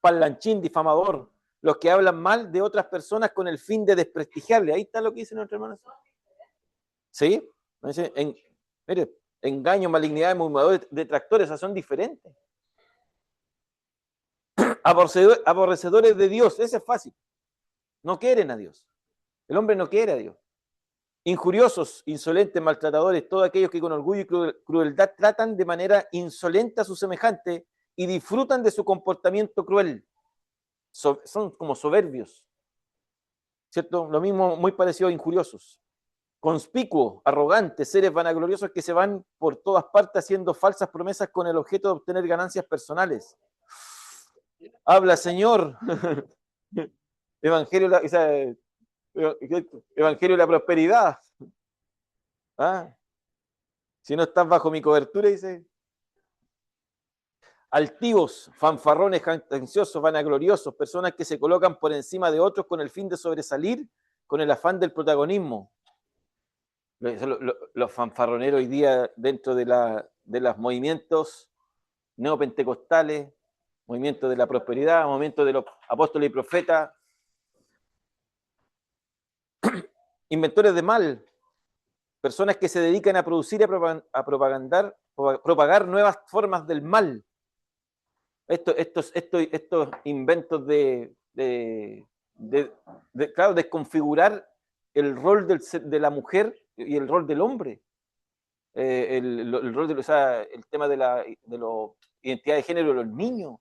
parlanchín, difamador, los que hablan mal de otras personas con el fin de desprestigiarle. Ahí está lo que dice nuestra hermana. ¿Sí? Mire, engaño, malignidad, murmuradores, detractores, esas son diferentes. Aborrecedores de Dios, ese es fácil. No quieren a Dios. El hombre no quiere a Dios. Injuriosos, insolentes, maltratadores, todos aquellos que con orgullo y crueldad tratan de manera insolente a su semejante y disfrutan de su comportamiento cruel. Son como soberbios, ¿cierto? Lo mismo, muy parecido a injuriosos. Conspicuos, arrogantes, seres vanagloriosos que se van por todas partes haciendo falsas promesas con el objeto de obtener ganancias personales. Habla, Señor. Evangelio de la prosperidad. ¿Ah? Si no estás bajo mi cobertura, dice. Altivos, fanfarrones, ansiosos, vanagloriosos, personas que se colocan por encima de otros con el fin de sobresalir, con el afán del protagonismo. Los fanfarroneros hoy día dentro de los movimientos neopentecostales, movimientos de la prosperidad, movimientos de los apóstoles y profetas, inventores de mal, personas que se dedican a producir y a propagar nuevas formas del mal. Estos inventos claro, desconfigurar el rol de la mujer y el rol del hombre. El rol el tema de la identidad de género de los niños.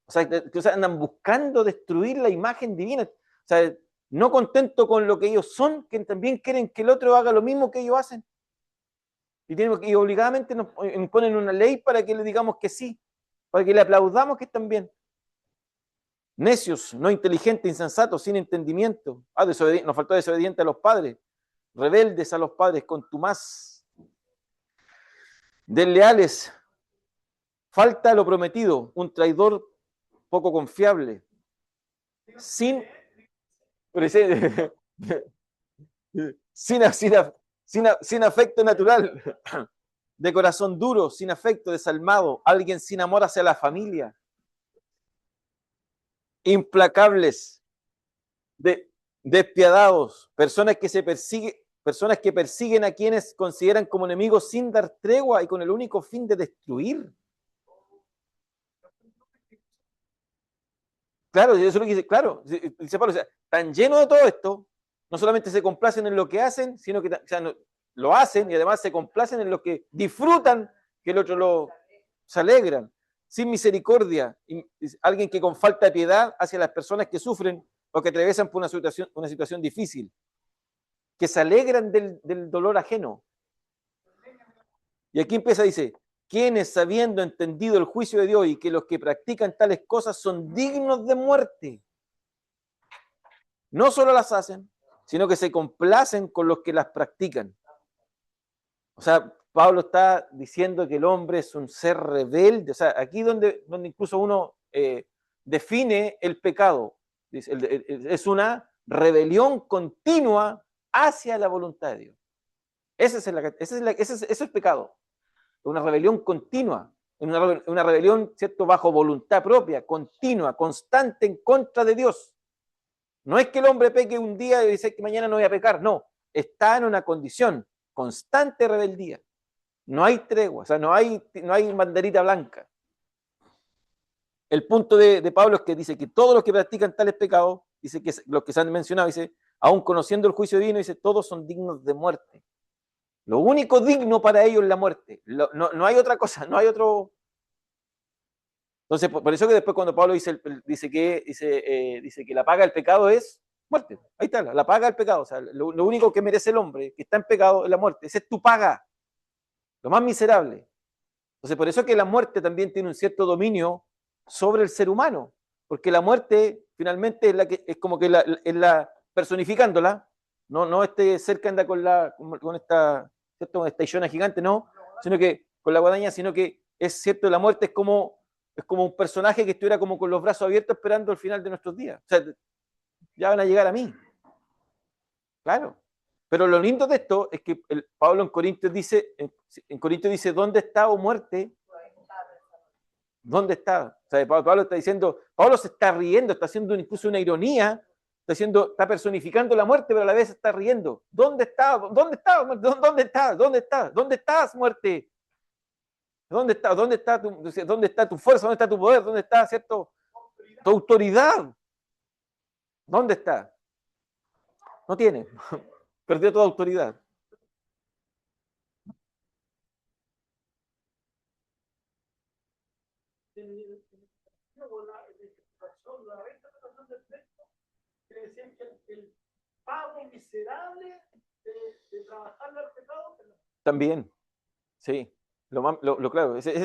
O sea, andan buscando destruir la imagen divina. O sea, no contento con lo que ellos son, que también quieren que el otro haga lo mismo que ellos hacen. Y obligadamente nos imponen una ley para que le digamos que sí, para que le aplaudamos que están bien. Necios, no inteligentes, insensatos, sin entendimiento. Nos faltó desobediente a los padres, rebeldes a los padres, contumaz, desleales, falta lo prometido, un traidor poco confiable, sin afecto natural, de corazón duro, sin afecto, desalmado, alguien sin amor hacia la familia, implacables, despiadados, personas que persiguen a quienes consideran como enemigos sin dar tregua y con el único fin de destruir. Claro, eso es lo que dice, claro, dice Pablo, o sea, tan lleno de todo esto, no solamente se complacen en lo que hacen, sino que lo hacen y además se complacen en lo que disfrutan, que el otro se alegran, sin misericordia, alguien que con falta de piedad hacia las personas que sufren o que atraviesan por una situación difícil, que se alegran del dolor ajeno. Y aquí empieza, dice, quienes habiendo entendido el juicio de Dios y que los que practican tales cosas son dignos de muerte, no solo las hacen, sino que se complacen con los que las practican. O sea, Pablo está diciendo que el hombre es un ser rebelde. O sea, aquí donde incluso uno define el pecado. Es una rebelión continua hacia la voluntad de Dios. Ese es pecado. Una rebelión continua. Una rebelión, ¿cierto?, bajo voluntad propia, continua, constante en contra de Dios. No es que el hombre peque un día y dice que mañana no voy a pecar. No. está en una condición constante de rebeldía. No hay tregua, o sea, no hay banderita blanca. El punto de Pablo es que dice que todos los que practican tales pecados, dice que los que se han mencionado, dice, aún conociendo el juicio divino, dice, todos son dignos de muerte. Lo único digno para ellos es la muerte. No hay otra cosa, no hay otro. Entonces, por eso que después cuando Pablo dice que la paga del pecado es muerte. Ahí está, la paga del pecado. O sea, lo único que merece el hombre que está en pecado es la muerte. Esa es tu paga. Lo más miserable. Entonces, por eso que la muerte también tiene un cierto dominio sobre el ser humano. Porque la muerte, finalmente, es como que es la personificándola. No este ser que anda con esta Ishona gigante, no. Sino que con la guadaña, sino que es cierto, la muerte es como un personaje que estuviera como con los brazos abiertos esperando el final de nuestros días. O sea, ya van a llegar a mí. Claro. Pero lo lindo de esto es que Pablo en Corintios dice, ¿dónde está, oh muerte? ¿Dónde está? O sea, Pablo está diciendo, Pablo se está riendo, está haciendo incluso una ironía, está personificando la muerte, pero a la vez está riendo. ¿Dónde está? ¿Dónde está? ¿Dónde está? ¿Dónde está? ¿Dónde estás, muerte? ¿Dónde está tu fuerza? ¿Dónde está tu poder? ¿Dónde está, cierto, tu autoridad? ¿Dónde está? No tiene. Perdió toda autoridad. El pago miserable de trabajarle al pecado. También, sí. Claro, ese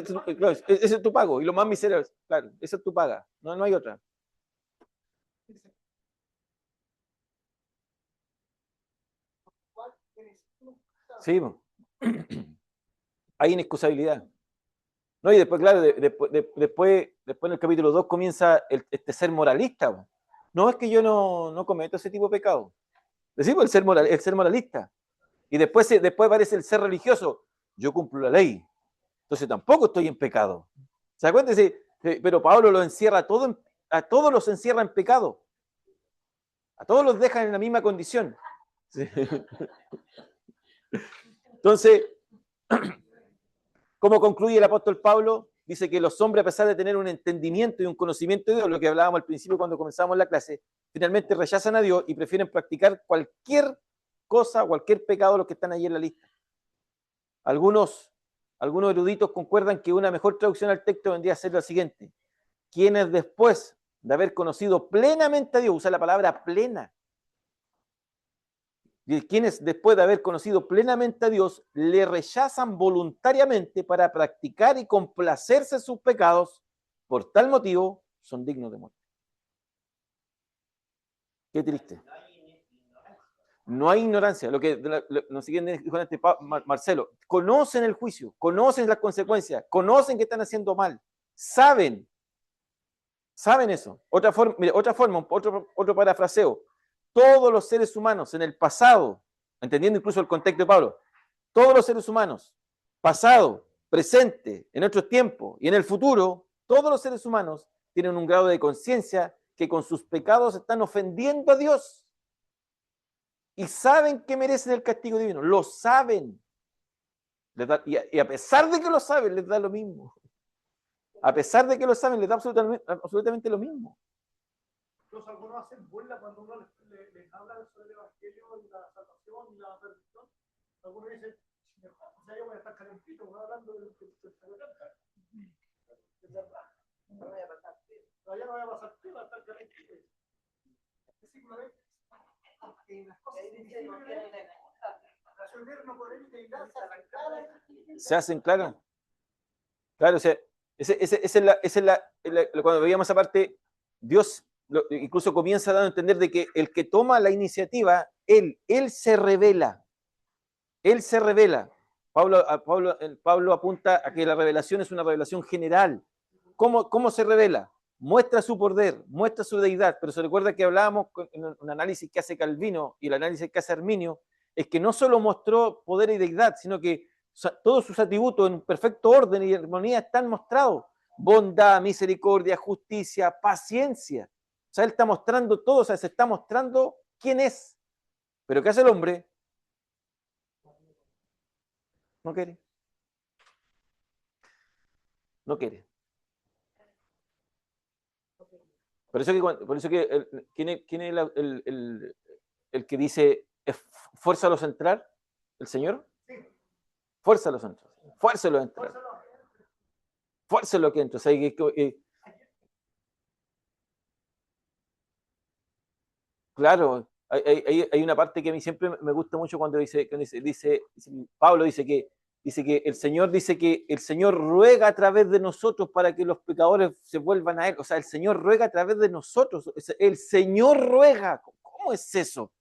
es tu pago. Y lo más miserable, claro, esa es tu paga. No hay otra. Sí, hay inexcusabilidad. No, y después, claro, después en el capítulo 2 comienza este ser moralista. No, es que yo no cometo ese tipo de pecado. Decimos el ser moralista. Y después aparece el ser religioso. Yo cumplo la ley. Entonces tampoco estoy en pecado. ¿Se da cuenta? Pero Pablo lo encierra a todos los encierra en pecado. A todos los dejan en la misma condición. Sí. Entonces, ¿cómo concluye el apóstol Pablo? Dice que los hombres, a pesar de tener un entendimiento y un conocimiento de Dios, lo que hablábamos al principio cuando comenzamos la clase, finalmente rechazan a Dios y prefieren practicar cualquier cosa, cualquier pecado, los que están ahí en la lista. Algunos eruditos concuerdan que una mejor traducción al texto vendría a ser la siguiente: quienes después de haber conocido plenamente a Dios, usa la palabra plena, quienes después de haber conocido plenamente a Dios, le rechazan voluntariamente para practicar y complacerse en sus pecados, por tal motivo son dignos de muerte. Qué triste. No hay ignorancia. Lo siguiente dijo Marcelo, conocen el juicio, conocen las consecuencias, conocen que están haciendo mal, saben eso. Otra forma, otro parafraseo. Todos los seres humanos en el pasado, entendiendo incluso el contexto de Pablo, todos los seres humanos, pasado, presente, en otros tiempos y en el futuro, todos los seres humanos tienen un grado de conciencia que con sus pecados están ofendiendo a Dios. Y saben que merecen el castigo divino, lo saben. Y a pesar de que lo saben, les da lo mismo. A pesar de que lo saben, les da absolutamente lo mismo. Incluso algunos hacen burla cuando uno les habla sobre el evangelio y la salvación y la perdición. Algunos dicen, o sea, yo voy a estar calentito, voy hablando de verdad. No voy a pasar frío. Todavía no voy a pasar frío, voy a estar calentito. Simplemente, porque las cosas se hacen, claro. Claro, o sea, cuando veíamos esa parte, Dios incluso comienza dando a entender de que el que toma la iniciativa, él se revela. Él se revela. Pablo apunta a que la revelación es una revelación general. ¿Cómo se revela? Muestra su poder, muestra su deidad, pero se recuerda que hablábamos en un análisis que hace Calvino y el análisis que hace Arminio, es que no solo mostró poder y deidad, sino que todos sus atributos en perfecto orden y armonía están mostrados. Bondad, misericordia, justicia, paciencia. O sea, él está mostrando todo, o sea, se está mostrando quién es. Pero ¿qué hace el hombre? No quiere. No quiere. Por eso que ¿quién es el que dice fuérzalo a entrar? ¿El Señor? Fuérzalo a entrar. Fuérzalo a entrar. Fuérzalo que entre. O sea, claro, hay una parte que a mí siempre me gusta mucho cuando Pablo dice que el Señor ruega a través de nosotros para que los pecadores se vuelvan a Él. O sea, el Señor ruega a través de nosotros. El Señor ruega. ¿Cómo es eso?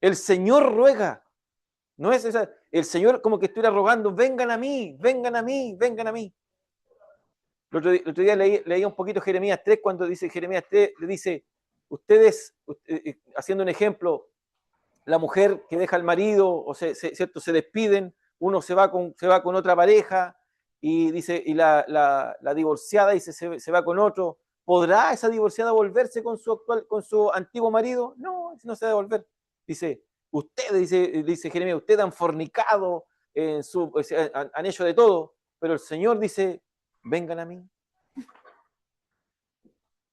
El Señor ruega. No es esa, el Señor como que estuviera rogando, vengan a mí, vengan a mí, vengan a mí. El otro día leía un poquito Jeremías 3, cuando dice Jeremías 3, le dice, ustedes, haciendo un ejemplo, la mujer que deja al marido, ¿cierto? Se despiden, uno se va con otra pareja, y dice, y la divorciada dice, se va con otro. ¿Podrá esa divorciada volverse con su antiguo marido? No, no se va a volver. Dice, ustedes, dice Jeremías, ustedes han fornicado, han hecho de todo, pero el Señor dice, vengan a mí.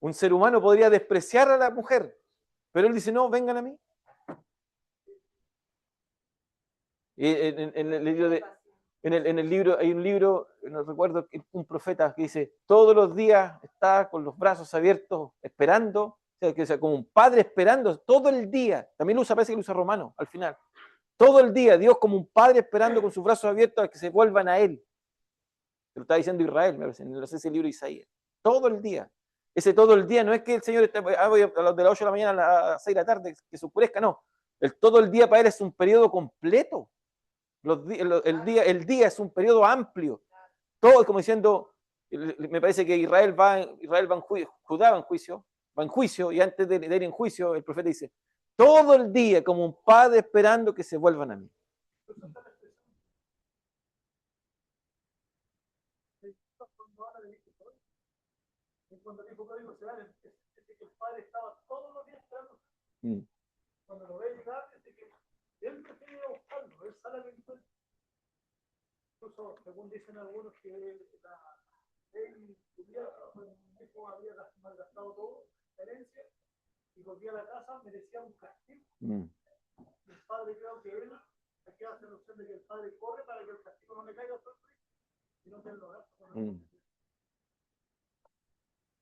Un ser humano podría despreciar a la mujer, pero él dice, no, vengan a mí. En el libro hay un libro, no recuerdo, un profeta que dice, todos los días está con los brazos abiertos esperando, o sea, como un padre esperando todo el día. También lo usa, parece que lo usa Romano al final. Todo el día, Dios como un padre esperando con sus brazos abiertos a que se vuelvan a Él. Lo está diciendo Israel, me parece, no sé si el libro de Isaías. Todo el día. Ese todo el día no es que el Señor esté de las 8 de la mañana a las 6 de la tarde, que se oscurezca, no. El todo el día para Él es un periodo completo. El día es un periodo amplio. Todo como diciendo, me parece que Israel va en juicio, Judá va en juicio, y antes de ir en juicio, el profeta dice, todo el día como un padre esperando que se vuelvan a mí. Cuando el hijo pródigo se va, dice que el padre estaba todos los días esperando. Cuando lo ve llegar, dice que él prefiere ir a buscarlo, él sale al encuentro. Incluso, según dicen algunos, que él había malgastado todo, la herencia, y volvía a la casa, merecía un castigo. El padre, creo que él, aquí hace la opción de que el padre corre para que el castigo no le caiga sobre él, y no se lo gasta.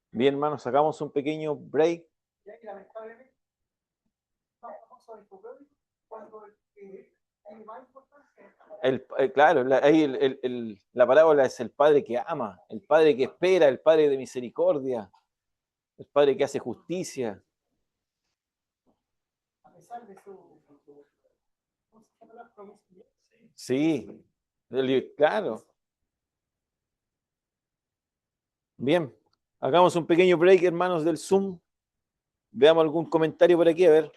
Bien, hermanos, sacamos un pequeño break. Ya que lamentablemente, cuando hay más importancia. Claro, ahí la parábola es el padre que ama, el padre que espera, el padre de misericordia, el padre que hace justicia. A pesar de su Sí, claro. Bien, hagamos un pequeño break, hermanos del Zoom. Veamos algún comentario por aquí, a ver.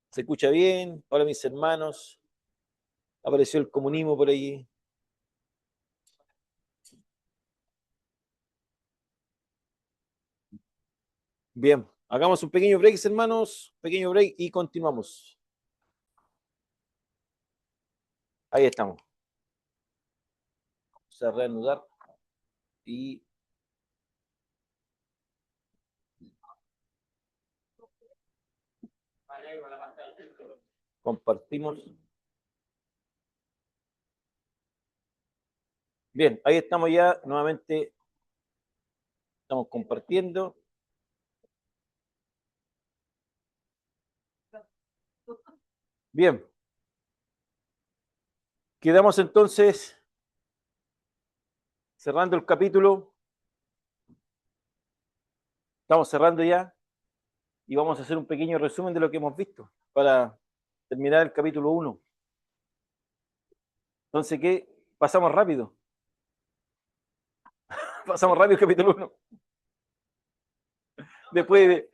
¿Se escucha bien? Hola, mis hermanos. Apareció el comunismo por allí. Bien, hagamos un pequeño break, hermanos. Pequeño break y continuamos. Ahí estamos. Vamos a reanudar y compartimos. Bien, ahí estamos ya nuevamente. Estamos compartiendo. Bien. Quedamos entonces cerrando el capítulo. Estamos cerrando ya y vamos a hacer un pequeño resumen de lo que hemos visto para terminar el capítulo 1. Entonces, ¿qué? Pasamos rápido. Pasamos rápido el capítulo 1. Después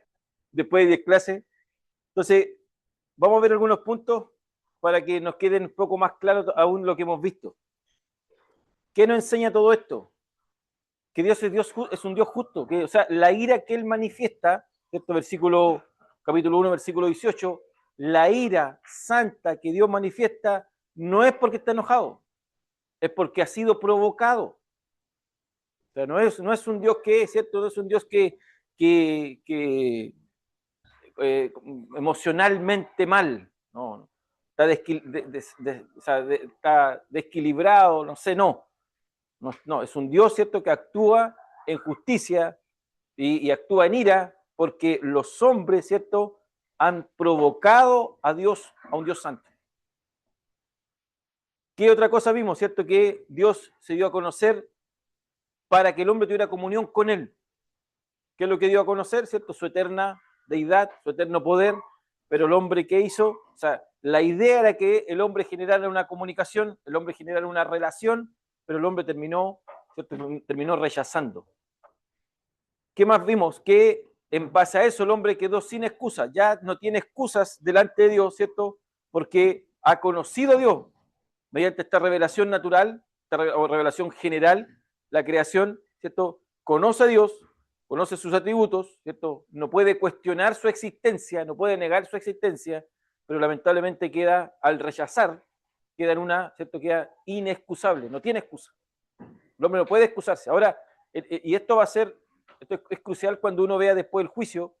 de 10 clases. Entonces, vamos a ver algunos puntos para que nos queden un poco más claro aún lo que hemos visto. ¿Qué nos enseña todo esto? Que Dios es un Dios justo, que, o sea, la ira que Él manifiesta, ¿cierto? Capítulo 1, versículo 18, la ira santa que Dios manifiesta no es porque está enojado, es porque ha sido provocado. O sea, no es un Dios que, ¿cierto? No es un Dios que emocionalmente mal, no, está, está desequilibrado, no sé, no, es un Dios, ¿cierto?, que actúa en justicia y actúa en ira porque los hombres, ¿cierto?, han provocado a Dios, a un Dios santo. ¿Qué otra cosa vimos, cierto? Que Dios se dio a conocer para que el hombre tuviera comunión con él. ¿Qué es lo que dio a conocer, cierto? Su eterna deidad, su eterno poder, pero el hombre, ¿qué hizo? O sea, la idea era que el hombre generara una comunicación, el hombre generara una relación, pero el hombre terminó, ¿cierto?, terminó rechazando. ¿Qué más vimos? Que en base a eso el hombre quedó sin excusas, ya no tiene excusas delante de Dios, ¿cierto? Porque ha conocido a Dios mediante esta revelación natural, o revelación general, la creación, ¿cierto? Conoce a Dios, conoce sus atributos, ¿cierto? No puede cuestionar su existencia, no puede negar su existencia, pero lamentablemente queda, al rechazar, queda en una, ¿cierto? Queda inexcusable, no tiene excusa. El hombre no puede excusarse. Ahora, y esto va a ser, esto es crucial cuando uno vea después el juicio,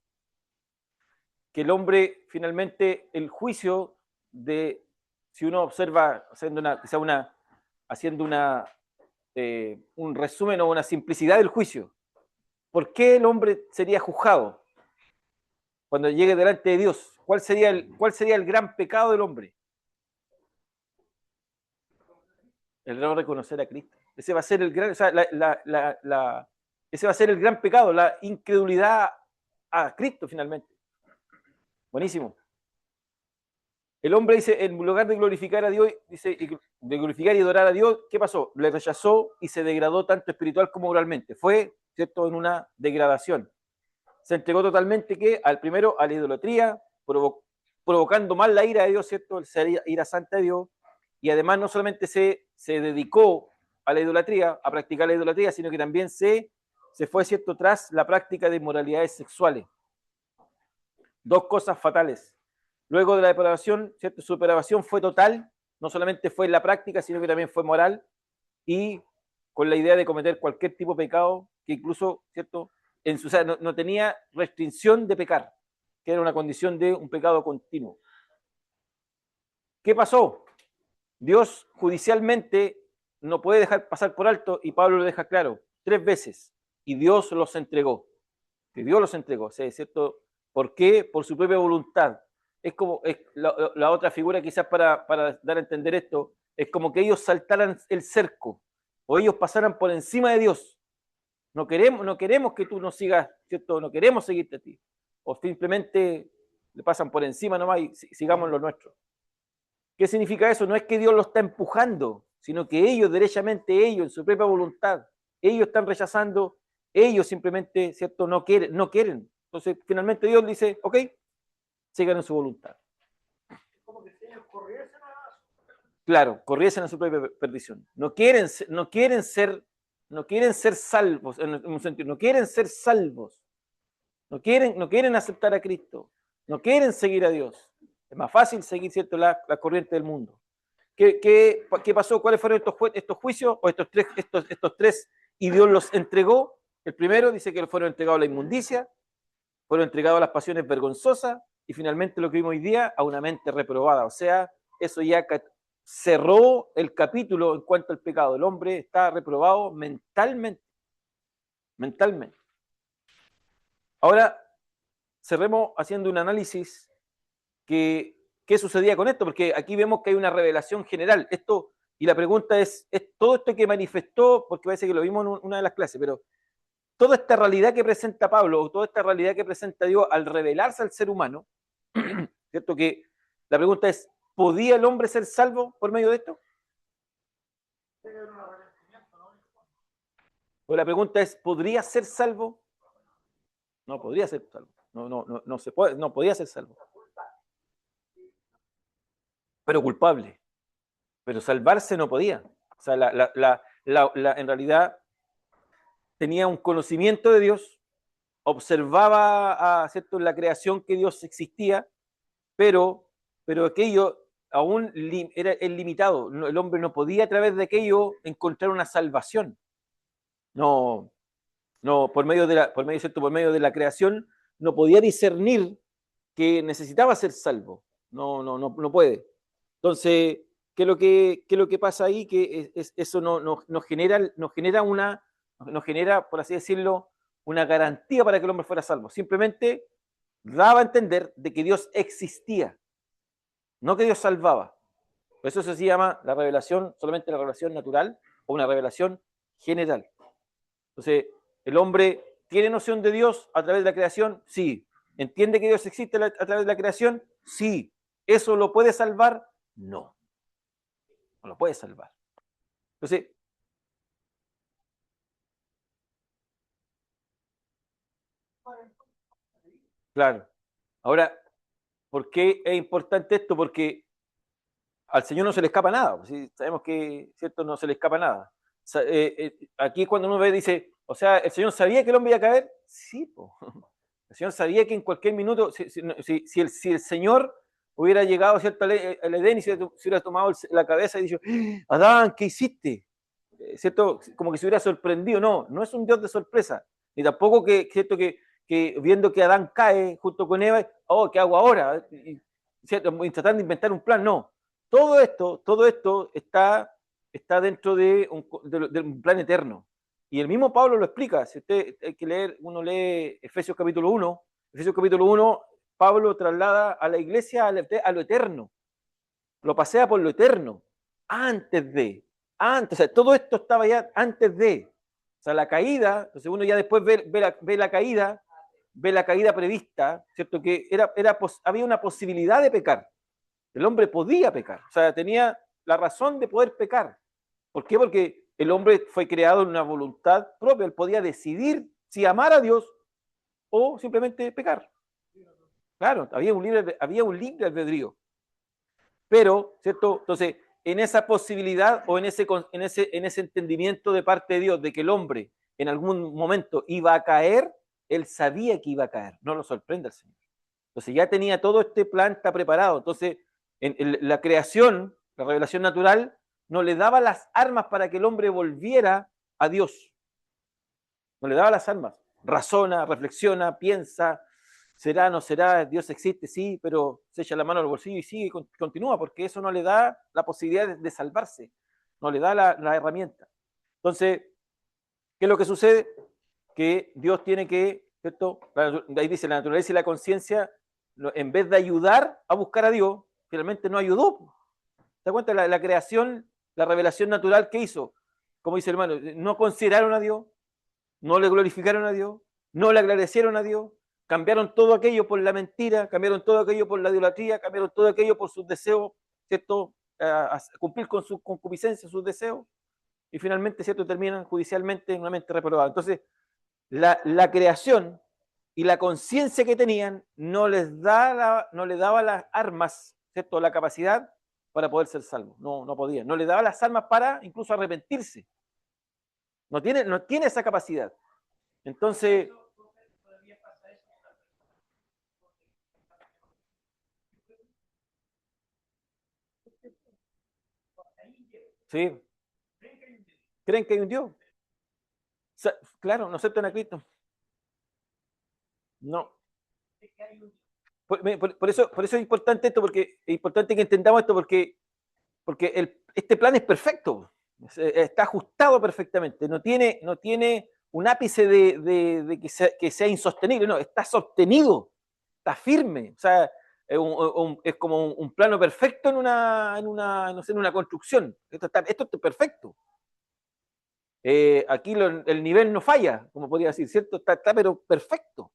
que el hombre finalmente, el juicio de, si uno observa, haciendo un resumen o una simplicidad del juicio, ¿por qué el hombre sería juzgado cuando llegue delante de Dios? ¿Cuál sería el gran pecado del hombre? El no reconocer a Cristo. Ese va a ser el gran, o sea, ese va a ser el gran pecado, la incredulidad a Cristo finalmente. Buenísimo. El hombre dice, en lugar de glorificar a Dios, dice, de glorificar y adorar a Dios, ¿qué pasó? Le rechazó y se degradó tanto espiritual como moralmente. Fue, ¿cierto?, en una degradación. Se entregó totalmente, ¿qué? Primero a la idolatría, provocando mal la ira de Dios, ¿cierto?, la ira santa de Dios, y además no solamente se dedicó a la idolatría, a practicar la idolatría, sino que también se fue, ¿cierto?, tras la práctica de inmoralidades sexuales. Dos cosas fatales. Luego de la depravación, ¿cierto?, su depravación fue total, no solamente fue en la práctica, sino que también fue moral, y con la idea de cometer cualquier tipo de pecado, que incluso, ¿cierto?, o sea, no tenía restricción de pecar, que era una condición de un pecado continuo. ¿Qué pasó? Dios judicialmente no puede dejar pasar por alto, y Pablo lo deja claro 3 veces, y Dios los entregó. Que Dios los entregó, ¿cierto? ¿Por qué? Por su propia voluntad. Es como la otra figura, quizás para dar a entender esto, es como que ellos saltaran el cerco, o ellos pasaran por encima de Dios. No queremos que tú nos sigas, ¿cierto? No queremos seguirte a ti. O simplemente le pasan por encima nomás y sigamos lo nuestro. ¿Qué significa eso? No es que Dios lo está empujando, sino que ellos, derechamente ellos, en su propia voluntad, ellos están rechazando, ellos simplemente, ¿cierto?, no quieren. Entonces, finalmente Dios dice, ok, sigan en su voluntad. Como que si ellos corriesen Claro, corriesen a su propia perdición. No quieren ser salvos, en un sentido, no quieren ser salvos. No quieren aceptar a Cristo. No quieren seguir a Dios. Es más fácil seguir, ¿cierto?, la corriente del mundo. ¿Qué pasó? ¿Cuáles fueron estos juicios? O estos tres, y Dios los entregó. El primero dice que fueron entregados a la inmundicia, fueron entregados a las pasiones vergonzosas, y finalmente lo que vimos hoy día, a una mente reprobada. O sea, eso ya cerró el capítulo en cuanto al pecado. El hombre está reprobado mentalmente. Ahora, cerremos haciendo un análisis qué sucedía con esto, porque aquí vemos que hay una revelación general. Y la pregunta es todo esto que manifestó, porque parece que lo vimos en una de las clases, pero toda esta realidad que presenta Pablo, o toda esta realidad que presenta Dios al revelarse al ser humano, ¿cierto? Que la pregunta es, ¿podía el hombre ser salvo por medio de esto? O la pregunta es, ¿podría ser salvo? No podría ser salvo. No se puede, no podía ser salvo. Pero culpable. Pero salvarse no podía. O sea, en realidad tenía un conocimiento de Dios, observaba, ¿cierto?, la creación que Dios existía, pero aquello era el limitado. El hombre no podía a través de aquello encontrar una salvación. No, por medio de la creación, no podía discernir que necesitaba ser salvo. No puede. Entonces, ¿qué es lo que pasa ahí? Que eso nos genera, por así decirlo, una garantía para que el hombre fuera salvo. Simplemente daba a entender de que Dios existía, no que Dios salvaba. Por eso se llama la revelación, solamente la revelación natural o una revelación general. Entonces, el hombre tiene noción de Dios a través de la creación, sí. ¿Entiende que Dios existe a través de la creación? Sí. ¿Eso lo puede salvar? No. No lo puede salvar. Entonces, claro. Ahora, ¿por qué es importante esto? Porque al Señor no se le escapa nada. ¿Sí? Sabemos que, ¿cierto? No se le escapa nada. Aquí cuando uno ve, dice, o sea, ¿el Señor sabía que el hombre iba a caer? Sí, po. El Señor sabía que en cualquier minuto, si el Señor hubiera llegado, ¿cierto?, al Edén y se hubiera tomado la cabeza y dicho, Adán, ¿qué hiciste? ¿Cierto? Como que se hubiera sorprendido. No es un Dios de sorpresa. Ni tampoco ¿cierto? Que viendo que Adán cae junto con Eva, oh, ¿qué hago ahora? ¿Cierto? Tratando de inventar un plan. No. Todo esto está dentro de un plan eterno. Y el mismo Pablo lo explica. Si usted hay que leer, uno lee Efesios capítulo 1, Pablo traslada a la iglesia a lo eterno. Lo pasea por lo eterno. Antes. O sea, todo esto estaba ya antes de. O sea, la caída, entonces uno ya después ve la caída prevista, ¿cierto? Que había una posibilidad de pecar. El hombre podía pecar. O sea, tenía la razón de poder pecar. ¿Por qué? Porque el hombre fue creado en una voluntad propia. Él podía decidir si amar a Dios o simplemente pecar. Claro, había un libre albedrío. Pero, ¿cierto? Entonces, en esa posibilidad o en ese entendimiento de parte de Dios de que el hombre en algún momento iba a caer, él sabía que iba a caer. No lo sorprende el Señor. Entonces ya tenía todo este plan, está preparado. Entonces, la creación, la revelación natural, no le daba las armas para que el hombre volviera a Dios. No le daba las armas. Razona, reflexiona, piensa, será, no será, Dios existe, sí, pero se echa la mano al bolsillo y sigue, continúa, porque eso no le da la posibilidad de salvarse, no le da la herramienta. Entonces, ¿qué es lo que sucede? Que Dios tiene que, ¿cierto? Ahí dice, la naturaleza y la conciencia, en vez de ayudar a buscar a Dios, finalmente no ayudó. ¿Te das cuenta? La creación, la revelación natural, ¿qué hizo? Como dice el hermano, no consideraron a Dios, no le glorificaron a Dios, no le agradecieron a Dios, cambiaron todo aquello por la mentira, cambiaron todo aquello por la idolatría, cambiaron todo aquello por sus deseos, ¿cierto? A cumplir con su concupiscencia, sus deseos, y finalmente, ¿cierto?, terminan judicialmente en una mente reprobada. Entonces, la creación y la conciencia que tenían no les daba las armas, ¿cierto?, la capacidad para poder ser salvos. No podían. No les daba las armas para incluso arrepentirse. No tiene esa capacidad. Entonces, sí, creen que hay un Dios. O sea, claro, no aceptan a Cristo. No. Por eso es importante esto, porque es importante que entendamos esto, porque este plan es perfecto, está ajustado perfectamente, no tiene un ápice de que sea insostenible, no, está sostenido, está firme, o sea, es como un plano perfecto en una construcción. Esto es perfecto. Aquí el nivel no falla, como podría decir, ¿cierto? Está pero perfecto.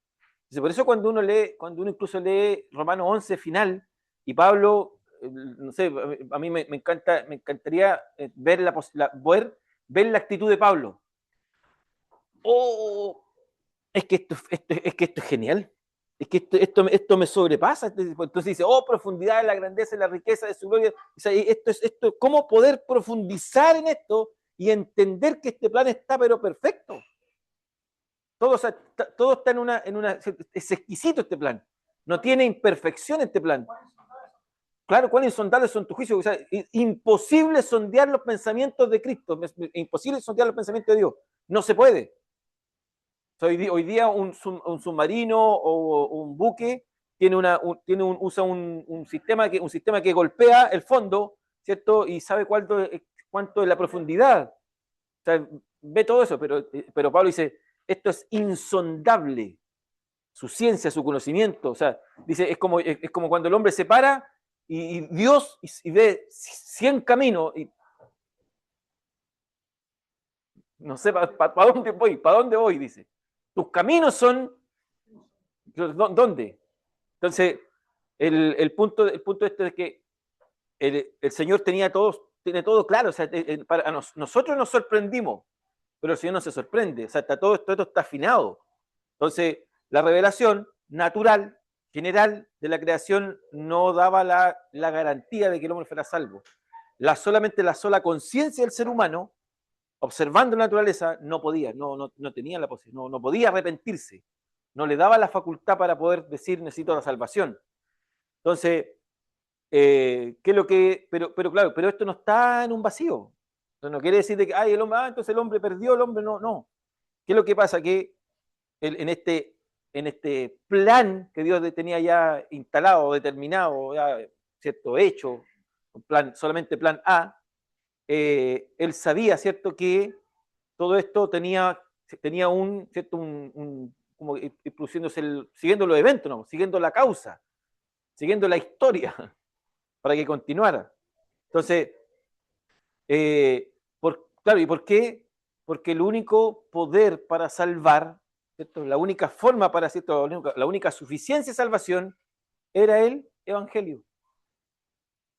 Entonces, por eso cuando uno incluso lee Romanos 11 final, y Pablo, no sé, a mí me encantaría ver la actitud de Pablo. Oh, es que esto es genial. Es que esto me sobrepasa. Entonces dice, oh, profundidad, la grandeza y la riqueza de su gloria. O sea, ¿cómo poder profundizar en esto y entender que este plan está pero perfecto? Todo está es exquisito este plan. No tiene imperfección este plan. Claro, ¿cuán insondables son tus juicios? O sea, imposible sondear los pensamientos de Cristo, imposible sondear los pensamientos de Dios. No se puede. O sea, hoy día un submarino o un buque usa un sistema que golpea el fondo, ¿cierto? Y sabe cuánto es la profundidad. O sea, ve todo eso, pero Pablo dice, esto es insondable. Su ciencia, su conocimiento. O sea, dice, es como cuando el hombre se para y Dios y ve 100 caminos y no sé para dónde voy, dice. Tus caminos son, ¿dónde? Entonces, el punto este es que el Señor tiene todo claro. O sea, nosotros nos sorprendimos, pero el Señor no se sorprende. O sea, todo esto está afinado. Entonces, la revelación natural, general de la creación no daba la garantía de que el hombre fuera salvo. Solamente la sola conciencia del ser humano, observando la naturaleza, no podía, no tenía la posibilidad, no podía arrepentirse. No le daba la facultad para poder decir necesito la salvación. Entonces, ¿qué es lo que? Pero claro, pero esto no está en un vacío. Entonces, no quiere decir de que el hombre, entonces el hombre perdió, el hombre no. ¿Qué es lo que pasa? Que en este plan que Dios tenía ya instalado, determinado, ya, ¿cierto? Hecho, solamente plan A, él sabía, ¿cierto?, que todo esto tenía ¿cierto? Como siguiendo los eventos, ¿no? Siguiendo la causa, siguiendo la historia, para que continuara. Entonces, claro, ¿y por qué? Porque el único poder para salvar, ¿cierto? La única forma para, ¿cierto? La única suficiencia de salvación era el Evangelio.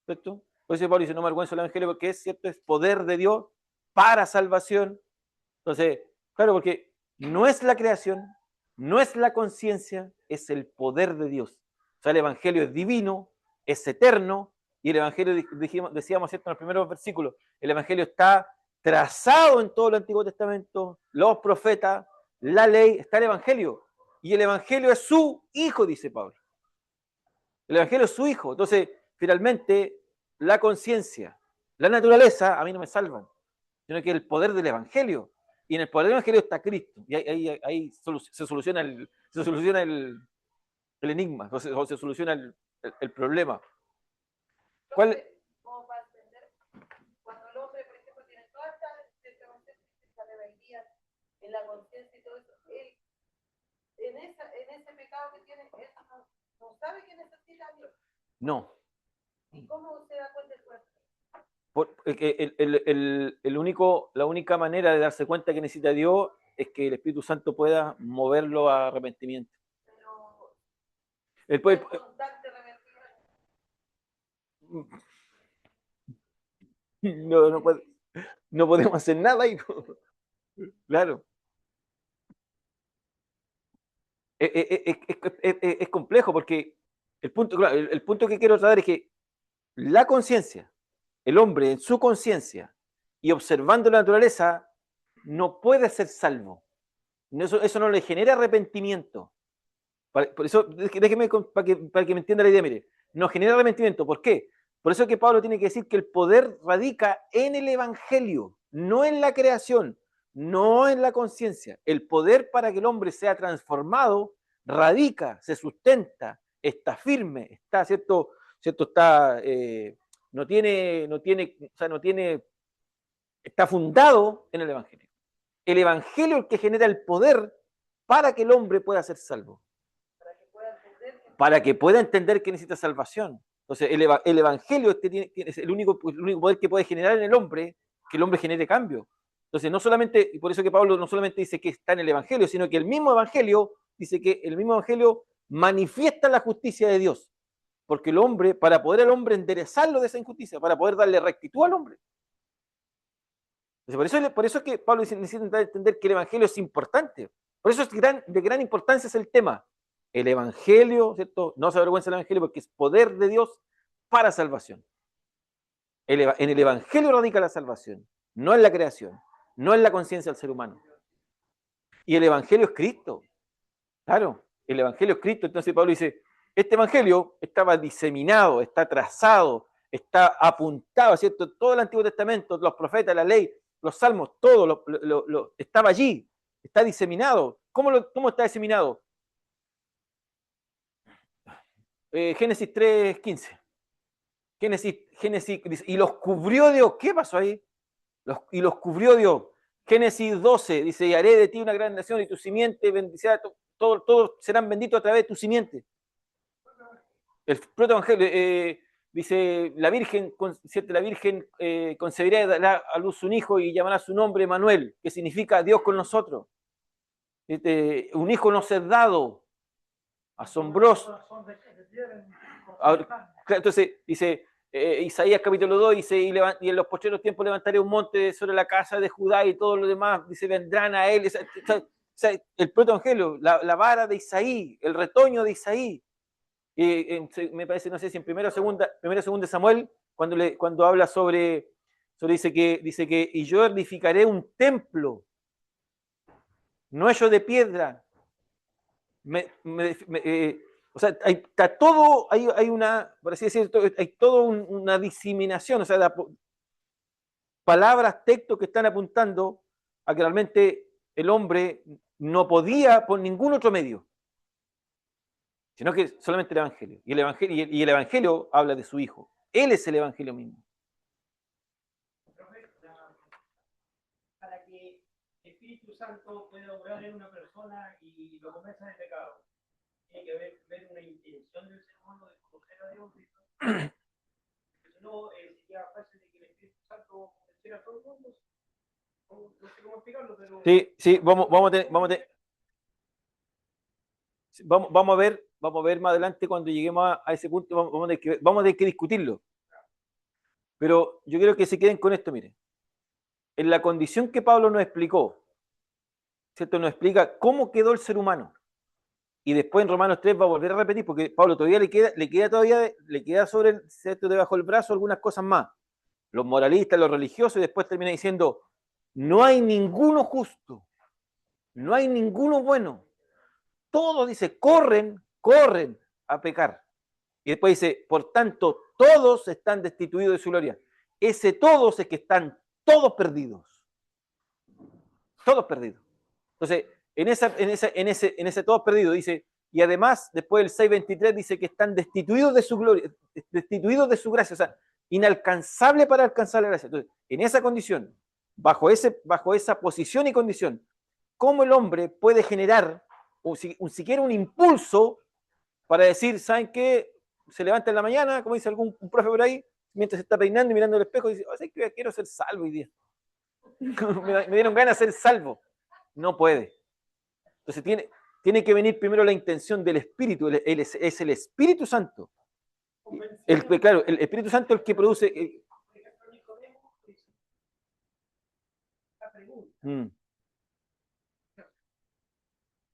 ¿Cierto? Por eso Pablo dice, no me avergüenzo del Evangelio porque es poder de Dios para salvación. Entonces, claro, porque no es la creación, no es la conciencia, es el poder de Dios. O sea, el Evangelio es divino, es eterno, y el Evangelio, decíamos, ¿cierto?, en los primeros versículos, el Evangelio está trazado en todo el Antiguo Testamento, los profetas, la ley, está el Evangelio. Y el Evangelio es su hijo, dice Pablo. El Evangelio es su hijo. Entonces, finalmente, la conciencia, la naturaleza, a mí no me salvan, sino que el poder del Evangelio. Y en el poder del Evangelio está Cristo. Y ahí se soluciona el enigma, o se soluciona el problema. ¿Cuál? Como para entender, cuando el hombre, por ejemplo, tiene toda esta rebeldía en la conciencia y todo eso, él, en ese pecado que tiene, él no sabe que necesita a Dios. No. ¿Y cómo se da cuenta el cuerpo? La única manera de darse cuenta que necesita a Dios es que el Espíritu Santo pueda moverlo a arrepentimiento. Pero es constante no podemos hacer nada ahí. Claro. Es complejo porque el punto que quiero tratar es que la conciencia, el hombre en su conciencia y observando la naturaleza, no puede ser salvo. Eso no le genera arrepentimiento. Por eso, déjeme para que me entienda la idea, mire, no genera arrepentimiento. ¿Por qué? Por eso que Pablo tiene que decir que el poder radica en el Evangelio, no en la creación, no en la conciencia. El poder para que el hombre sea transformado radica, se sustenta, está firme, está, ¿cierto? Está, está fundado en el Evangelio. El Evangelio es el que genera el poder para que el hombre pueda ser salvo. Para que pueda entender que necesita salvación. Entonces, el Evangelio es el único poder que puede generar en el hombre, que el hombre genere cambio. Entonces, no solamente, y por eso que Pablo no solamente dice que está en el Evangelio, sino que el mismo Evangelio dice que el mismo Evangelio manifiesta la justicia de Dios. Porque el hombre, para poder el hombre enderezarlo de esa injusticia, para poder darle rectitud al hombre. Entonces, por eso es que Pablo necesita entender que el Evangelio es importante. Por eso de gran importancia es el tema. El Evangelio, ¿cierto? No se avergüenza del Evangelio porque es poder de Dios para salvación. En el Evangelio radica la salvación, no en la creación, no en la conciencia del ser humano. Y el Evangelio es Cristo. Claro, el Evangelio es Cristo. Entonces Pablo dice, este evangelio estaba diseminado, está trazado, está apuntado, ¿cierto? Todo el Antiguo Testamento, los profetas, la ley, los salmos, todo estaba allí, está diseminado. ¿Cómo está diseminado? Génesis 3:15. Génesis, y los cubrió Dios. ¿Qué pasó ahí? Y los cubrió Dios. Génesis 12 dice, y haré de ti una gran nación y tu simiente bendecirá, todos serán benditos a través de tu simiente. El protoevangelio dice, la Virgen, ¿cierto? La Virgen concebirá y dará a luz un hijo y llamará su nombre Manuel, que significa Dios con nosotros. Un hijo nos es dado, asombroso. Entonces dice Isaías capítulo 2, dice, y en los postreros tiempos levantaré un monte sobre la casa de Judá y todo lo demás, dice, vendrán a él. El protoevangelio, la vara de Isaí, el retoño de Isaí. Me parece, no sé si en primera o segunda Samuel, cuando habla sobre dice que y yo edificaré un templo, no hecho de piedra. O sea, está todo, hay una, por así decirlo, hay toda una diseminación, o sea, palabras, textos que están apuntando a que realmente el hombre no podía por ningún otro medio, sino que solamente el Evangelio. Y el Evangelio habla de su Hijo. Él es el Evangelio mismo. Para que el Espíritu Santo pueda obrar en una persona y lo convenza de pecado, tiene que ver una intención del ser humano de conocer a Dios. Si no, sería fácil de que el Espíritu Santo convenciera a todo el mundo. No sé cómo explicarlo, pero... Sí, vamos a ver más adelante cuando lleguemos a ese punto, vamos a tener que discutirlo. Pero yo quiero que se queden con esto, miren. En la condición que Pablo nos explicó, ¿cierto? Nos explica cómo quedó el ser humano. Y después en Romanos 3 va a volver a repetir, porque Pablo todavía le queda sobre el, ¿cierto? Debajo del brazo algunas cosas más. Los moralistas, los religiosos, y después termina diciendo, no hay ninguno justo, no hay ninguno bueno. Todos, dice, corren a pecar. Y después dice, por tanto, todos están destituidos de su gloria. Ese todos es que están todos perdidos. Todos perdidos. Entonces, en ese todos perdidos dice, y además, después del 6:23 dice que están destituidos de su gloria, destituidos de su gracia, o sea, inalcanzable para alcanzar la gracia. Entonces, en esa condición, bajo esa posición y condición, ¿cómo el hombre puede generar siquiera un impulso para decir, ¿saben qué? Se levanta en la mañana, como dice algún un profe por ahí, mientras se está peinando y mirando el espejo, y dice, ¿sabes qué? Quiero ser salvo hoy día. Me dieron ganas de ser salvo. No puede. Entonces tiene que venir primero la intención del Espíritu, es el Espíritu Santo. Claro, el Espíritu Santo es el que produce...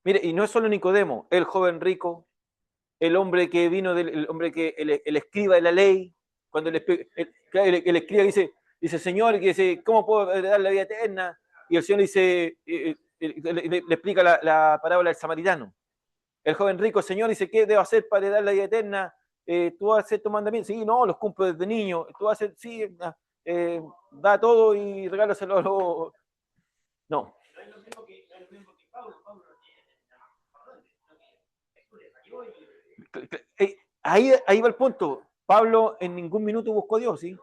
Mire, y no es solo Nicodemo, el joven rico, el hombre que vino, el hombre que el escriba de la ley, cuando el escriba dice, Señor, que dice, ¿cómo puedo dar la vida eterna? Y el Señor dice, le explica la parábola del samaritano. El joven rico, Señor, dice, ¿qué debo hacer para dar la vida eterna? ¿Tú vas a hacer tu mandamiento? Sí, no, los cumplo desde niño. Tú vas a hacer, sí, da todo y regálaselo. No. Ahí va el punto. Pablo en ningún minuto buscó a Dios, ¿sí?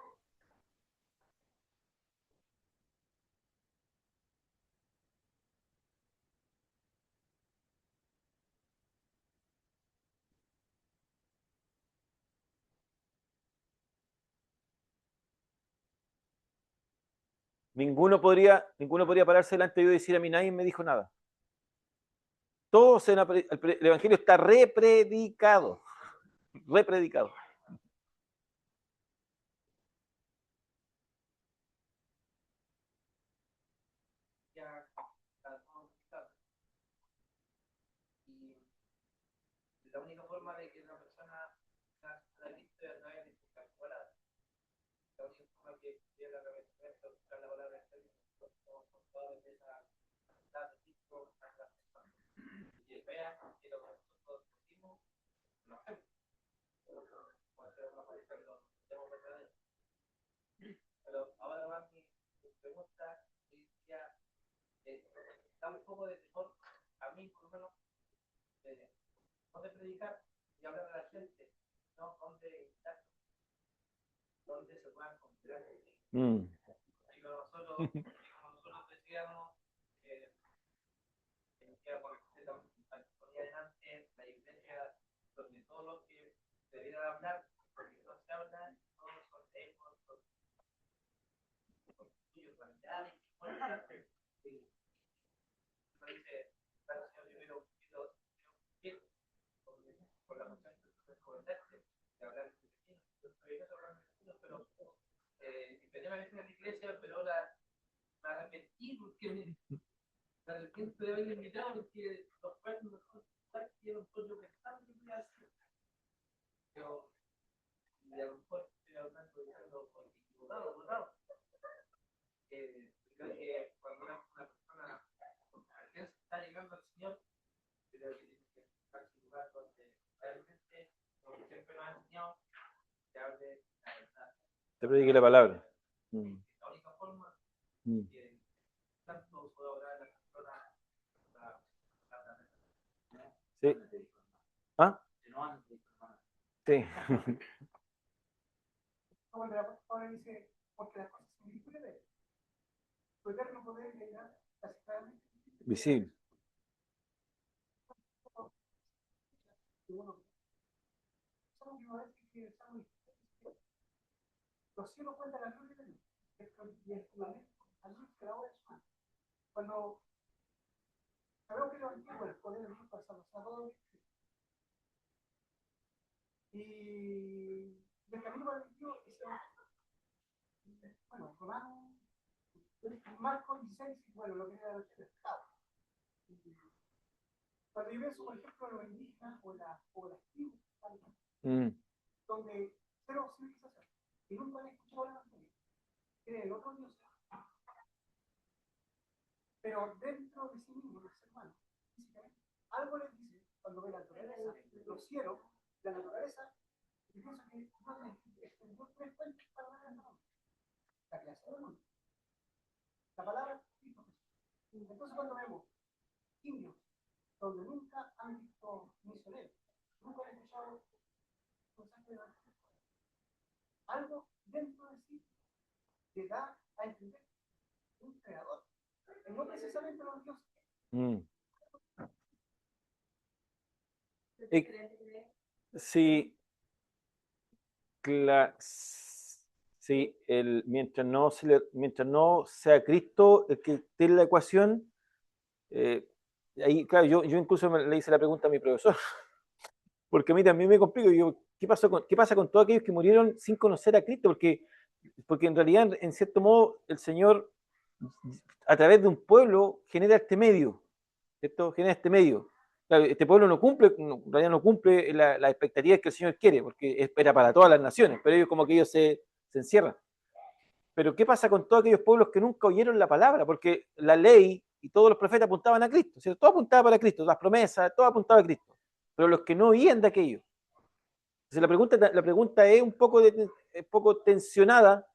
Ninguno podría pararse delante de Dios y decir, a mí nadie me dijo nada. El Evangelio está repredicado. Repredicado. La única forma de que una persona la vista es a través de buscar su palabra. La única forma que llega a través de esto es buscar la palabra de Dios. Con toda esa voluntad de Cristo a las personas. Y que vean que lo que nosotros decimos, lo hacemos. pregunta que decía, da un poco de temor a mí, por lo menos, no de predicar y hablar a la gente, no donde se puedan considerar. Y nosotros decíamos, antes, la iglesia donde todos los que debieran hablar, porque no se hablan, todos son ecos, son tuyos familiares, por la mujer de hablar pero independientemente de la iglesia, pero ahora me arrepentí porque me arrepiento de haberle invitado porque los cuernos mejor que era un pollo pensando que voy a hacer. Pero y a lo mejor estoy hablando de algo equivocado. Creo que cuando una persona está llegando al Señor, creo que tiene que estar en un lugar donde realmente, como siempre nos ha enseñado, se hable la verdad. Te predique la palabra. La única forma que tanto puede obrar la persona Sí. ¿Ah? Sí. Cuando la pastora dice, porque las cosas son visibles de él. Su eterno poder era casi claramente Visible. Los cielos cuentan la gloria de Dios. Y el fundamento, la luz que la obra es humana. Cuando sabemos que lo antiguo, el poder de Dios para salvar todo. Y el camino para el Dios es bueno, Romano, Marcos 16, bueno, lo que era el Estado. Cuando yo veo, por ejemplo, los indígenas o las tribus, donde cero civilización, y nunca han escuchado la evangelio, creen otro Dios. Pero dentro de sí mismo, el ser humano, físicamente, algo les dice, cuando ve la naturaleza, los cielos, la naturaleza, y pienso que extendió 3 fuentes para la creación del mundo. La palabra Cristo Jesús. Entonces cuando vemos indios, donde nunca han visto misioneros, nunca han escuchado mensajes de la algo dentro de sí le da a entender un creador, no precisamente los dioses. Sí, sí, mientras no sea Cristo el que esté en la ecuación, ahí, claro, yo incluso le hice la pregunta a mi profesor, porque a mí también me complico, ¿qué pasa con todos aquellos que murieron sin conocer a Cristo? Porque en realidad, en cierto modo, el Señor, a través de un pueblo, genera este medio, ¿cierto? Genera este medio. Claro, este pueblo en realidad no cumple las expectativas que el Señor quiere, porque espera para todas las naciones, pero ellos como que ellos se encierran. Pero ¿qué pasa con todos aquellos pueblos que nunca oyeron la palabra? Porque la ley y todos los profetas apuntaban a Cristo, ¿cierto? Todo apuntaba para Cristo, las promesas, todo apuntaba a Cristo. Pero los que no oían de aquello. Entonces la pregunta es un poco tensionada,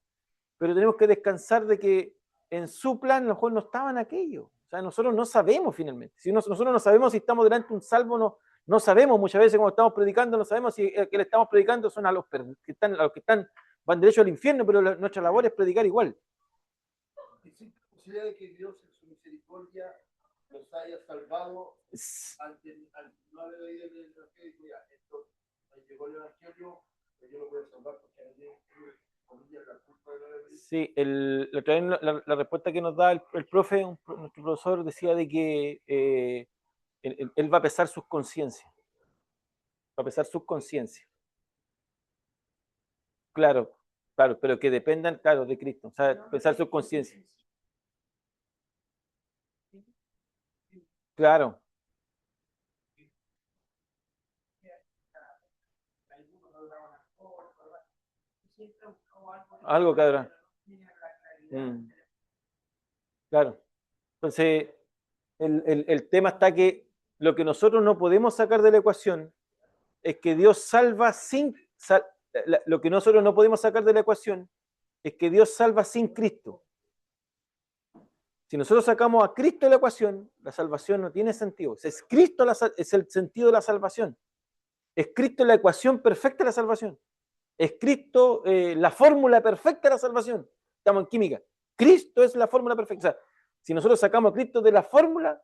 pero tenemos que descansar de que en su plan a lo mejor no estaban aquellos. O sea, nosotros no sabemos finalmente. Si nosotros no sabemos si estamos delante de un salvo, no sabemos muchas veces cuando estamos predicando, no sabemos si el que le estamos predicando son a los que van derecho al infierno, pero nuestra labor es predicar igual. ¿Existe la posibilidad de que Dios en su misericordia los haya salvado al no haber oído el evangelio? Ya, esto llegó el evangelio, pero yo lo voy a salvar porque alguien la culpa de no haber oído. Sí, la respuesta que nos da el profe, nuestro profesor, decía de que él va a pesar sus conciencias. Va a pesar sus conciencias. Claro, pero que dependan, claro, de Cristo. O sea, pesar sus conciencias. Claro. Algo, cabrón. Claro. Entonces, el tema está que lo que nosotros no podemos sacar de la ecuación es que Dios salva lo que nosotros no podemos sacar de la ecuación es que Dios salva sin Cristo. Si nosotros sacamos a Cristo de la ecuación, la salvación no tiene sentido. Es Cristo es el sentido de la salvación. Es Cristo la ecuación perfecta de la salvación. Es Cristo la fórmula perfecta de la salvación. Estamos en química. Cristo es la fórmula perfecta. O sea, si nosotros sacamos a Cristo de la fórmula,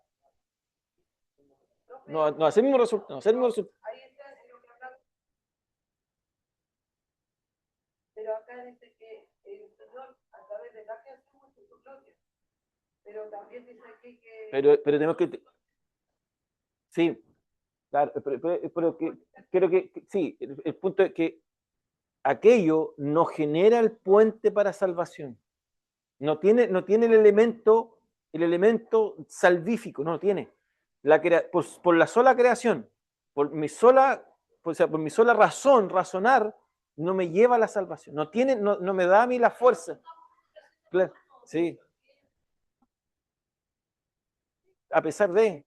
no hacemos resultado. Ahí está lo que hablamos. Pero acá dice que el Señor, a través de la creación, muestra su gloria. Pero también dice aquí que. Pero tenemos que. Sí, claro, pero creo que sí, el punto es que aquello no genera el puente para salvación. No tiene el elemento salvífico, no lo tiene. Por la sola creación, por mi sola razonar, no me lleva a la salvación. No me da a mí la fuerza. Claro, sí. A pesar de.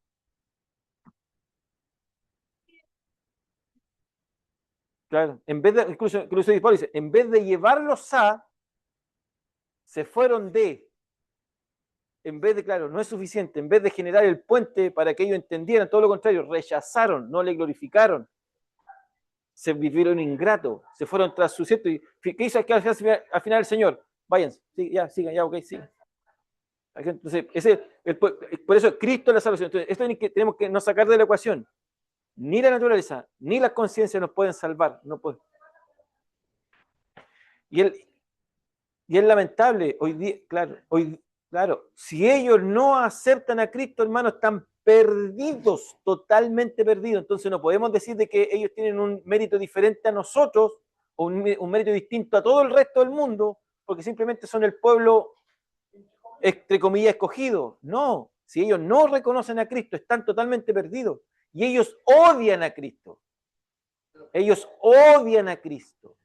Claro, en vez de, incluso Pablo dice, en vez de llevarlos se fueron en vez de, claro, no es suficiente, en vez de generar el puente para que ellos entendieran, todo lo contrario, rechazaron, no le glorificaron, se vivieron ingratos, se fueron tras su cierto. ¿Y qué hizo aquí al final el Señor? Váyanse, sí, ya, sigan, ya, ok, sí. Entonces, por eso Cristo es la salvación. Entonces, esto es que tenemos que no sacar de la ecuación. Ni la naturaleza, ni la conciencia nos pueden salvar. No pueden. Y es lamentable, hoy día, claro, si ellos no aceptan a Cristo, hermanos, están perdidos, totalmente perdidos. Entonces no podemos decir de que ellos tienen un mérito diferente a nosotros, o un mérito distinto a todo el resto del mundo, porque simplemente son el pueblo, entre comillas, escogido. No, si ellos no reconocen a Cristo, están totalmente perdidos. Y ellos odian a Cristo. Ellos odian a Cristo.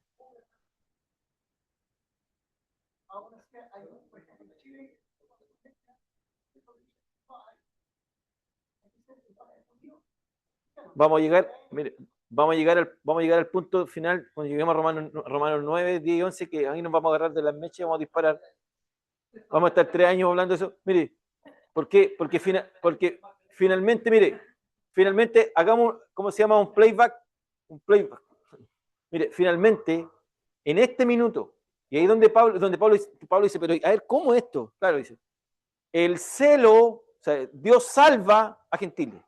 Vamos a llegar al punto final cuando lleguemos a Romanos 9, 10 y 11, que ahí nos vamos a agarrar de las mechas y vamos a disparar. Vamos a estar 3 años hablando de eso. Mire, ¿por qué? Porque finalmente hagamos, ¿cómo se llama? Un playback. Mire, finalmente, en este minuto, y ahí donde Pablo dice, pero a ver, ¿cómo esto? Claro, dice, el celo, o sea, Dios salva a gentiles.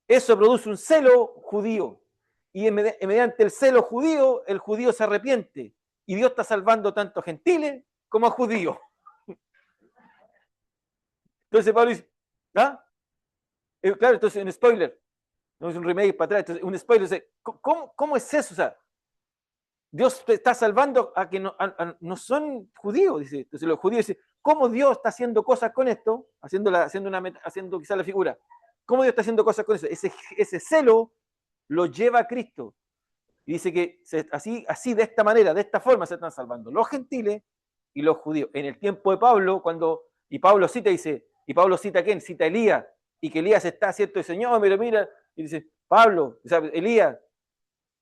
Eso produce un celo judío. Y mediante el celo judío, el judío se arrepiente. Y Dios está salvando tanto a gentiles como a judíos. Entonces Pablo dice, ¿ah? Claro, entonces un spoiler. No es un remake para atrás. Entonces, un spoiler dice, ¿cómo es eso? O sea, Dios te está salvando a que no son judíos, dice. Entonces los judíos dicen, ¿cómo Dios está haciendo cosas con esto? Haciendo quizás la figura. ¿Cómo Dios está haciendo cosas con eso? Ese celo lo lleva a Cristo. Y dice que así de esta manera, de esta forma se están salvando los gentiles y los judíos. En el tiempo de Pablo, y Pablo cita, ¿a quién? Cita a Elías, y que Elías está, ¿cierto? Y Señor, mira, y dice, Pablo, o sea, Elías,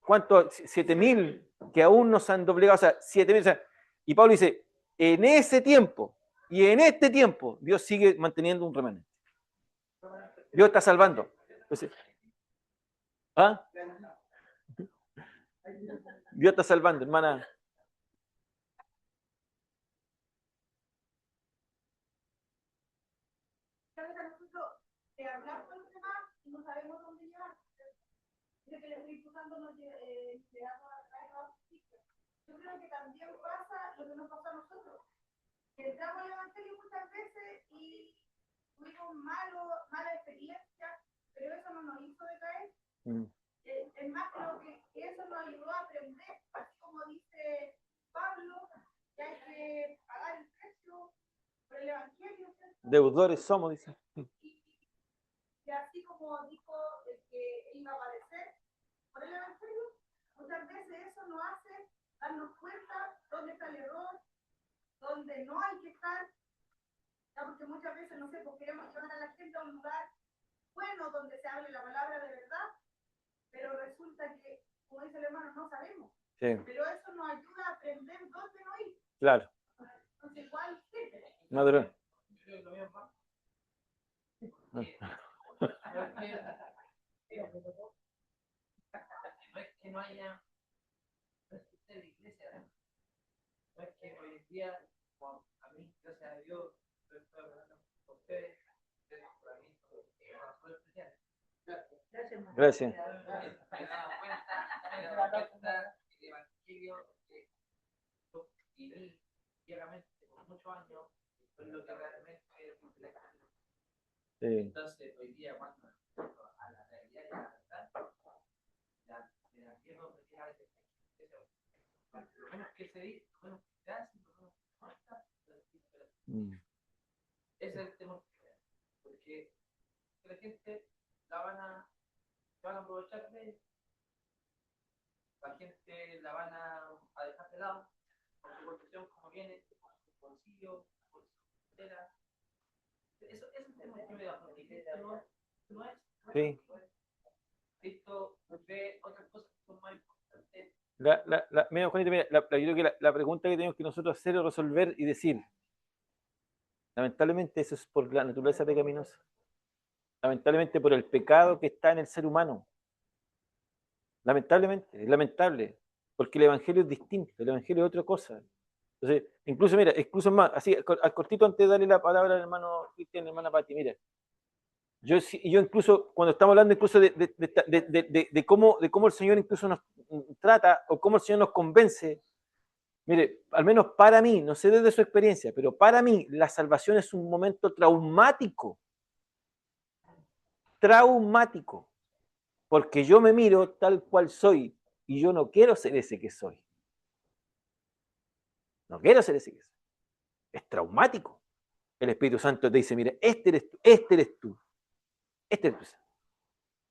¿cuántos? 7.000 que aún nos han doblegado, o sea, 7.000, o sea, y Pablo dice, en ese tiempo y en este tiempo, Dios sigue manteniendo un remanente. Dios está salvando. Entonces, ¿ah? Dios está salvando, hermana. Nosotros hablamos con los demás y no sabemos dónde llegar. Dice que el Espíritu Santo nos llevamos a traer a justicia. Yo creo que también pasa lo que nos pasa a nosotros. Que entramos al Evangelio muchas veces y tuvimos mala experiencia, pero eso no nos hizo decaer. Es más, creo que eso nos ayudó a aprender, así como dice Pablo, que hay que pagar el precio por el Evangelio. Deudores somos, dice. Y así como dijo el que iba a padecer por el Evangelio, muchas veces eso nos hace darnos cuenta dónde está el error, dónde no hay que estar, porque muchas veces, no sé, pues queremos llevar a la gente a un lugar bueno donde se hable la palabra de verdad, pero resulta que, como dice el hermano, no sabemos. Sí. Pero eso nos ayuda a aprender dónde no ir. Claro. Entonces, igual, sí. Maduro. de la iglesia. No es que hoy en día, como a mí, gracias a Dios, yo estoy hablando con ustedes, para mí son especiales. Gracias. El evangelio y ciegamente por muchos años es lo que realmente es Sí. entonces hoy día cuando a la realidad y a la verdad la quiero meter a veces lo menos que se dice, lo menos que se hace, lo menos que se muestra, ese es el temor porque la gente se van a aprovechar de ella. La gente la van a dejar de lado por su condición como viene, por su bolsillo, por su cartera. Eso es el tema que me da, porque Cristo no es. Sí. Cristo ve otras cosas que son más importantes. Mira, Juanito, mira, yo creo que la pregunta que tenemos que nosotros hacer es resolver y decir, lamentablemente eso es por la naturaleza pecaminosa, lamentablemente por el pecado que está en el ser humano, lamentablemente, es lamentable, porque el evangelio es distinto, el evangelio es otra cosa. Entonces, incluso, mira, incluso más, así, al cortito antes de darle la palabra al hermano Cristian, hermana Pati, mira, yo incluso, cuando estamos hablando incluso de cómo el Señor incluso nos trata, o cómo el Señor nos convence, mire, al menos para mí, no sé desde su experiencia, pero para mí la salvación es un momento traumático, porque yo me miro tal cual soy, y yo no quiero ser ese que soy. No quiero ser ese que soy. Es traumático. El Espíritu Santo te dice, mira, este eres tú, este eres tú, este eres tú.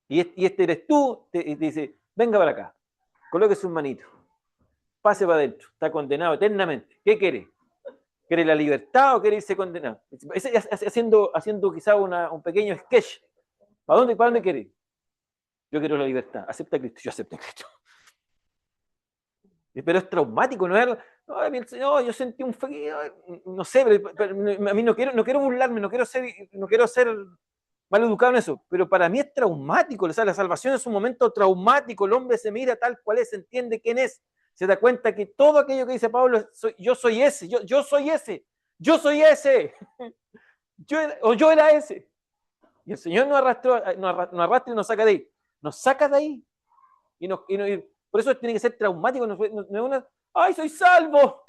Y este eres tú, te dice, venga para acá, coloque sus manitos, pase para adentro, está condenado eternamente. ¿Qué quiere? ¿Quiere la libertad o quiere irse condenado? Haciendo quizá un pequeño sketch. ¿Para dónde quiere? Yo quiero la libertad. Acepta a Cristo. Yo acepto a Cristo. Pero es traumático, ¿no es? No, yo sentí un frío, no sé, pero a mí no quiero burlarme, no quiero ser mal educado en eso, pero para mí es traumático. O sea, la salvación es un momento traumático. El hombre se mira tal cual es, entiende quién es, se da cuenta que todo aquello que dice Pablo, yo soy ese, yo soy ese, yo soy ese, yo era ese. Y el Señor nos arrastra y nos saca de ahí. Nos saca de ahí. Y por eso tiene que ser traumático. No es una, ¡ay, soy salvo!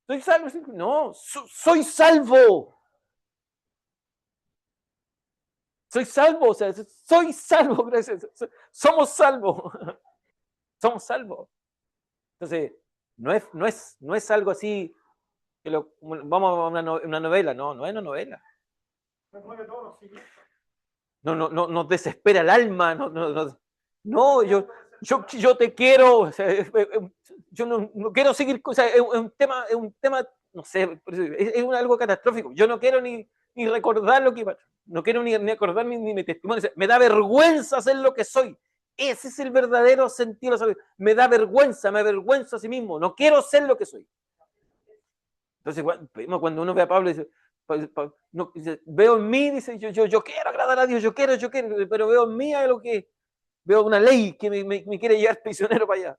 Soy salvo. No, soy salvo. Soy salvo, o sea, soy salvo, gracias. Somos salvos. Somos salvos. Entonces, no es algo así que vamos a una novela, no es una novela. No, nos desespera el alma, no, yo te quiero, o sea, yo no quiero seguir, o sea, es un tema, no sé, es algo catastrófico. Yo no quiero ni recordar lo que iba, no quiero ni acordar ni mi testimonio, o sea, me da vergüenza ser lo que soy. Ese es el verdadero sentido de la salvación. Me avergüenzo a sí mismo, no quiero ser lo que soy. Entonces, cuando uno ve a Pablo, dice, veo en mí, dice, yo quiero agradar a Dios, yo quiero, pero veo en mí algo que, veo una ley que me quiere llevar prisionero para allá.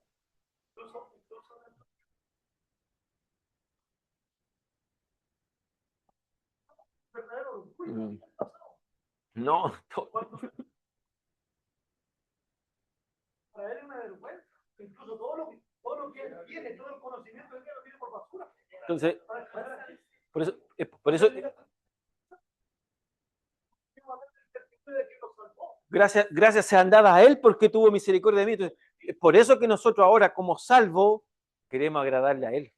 No. Para él es una vergüenza. Incluso todo lo que él tiene, todo el conocimiento que él lo tiene por basura. Entonces, por eso gracias sean dadas a él porque tuvo misericordia de mí. Entonces, por eso que nosotros ahora, como salvos, queremos agradarle a él.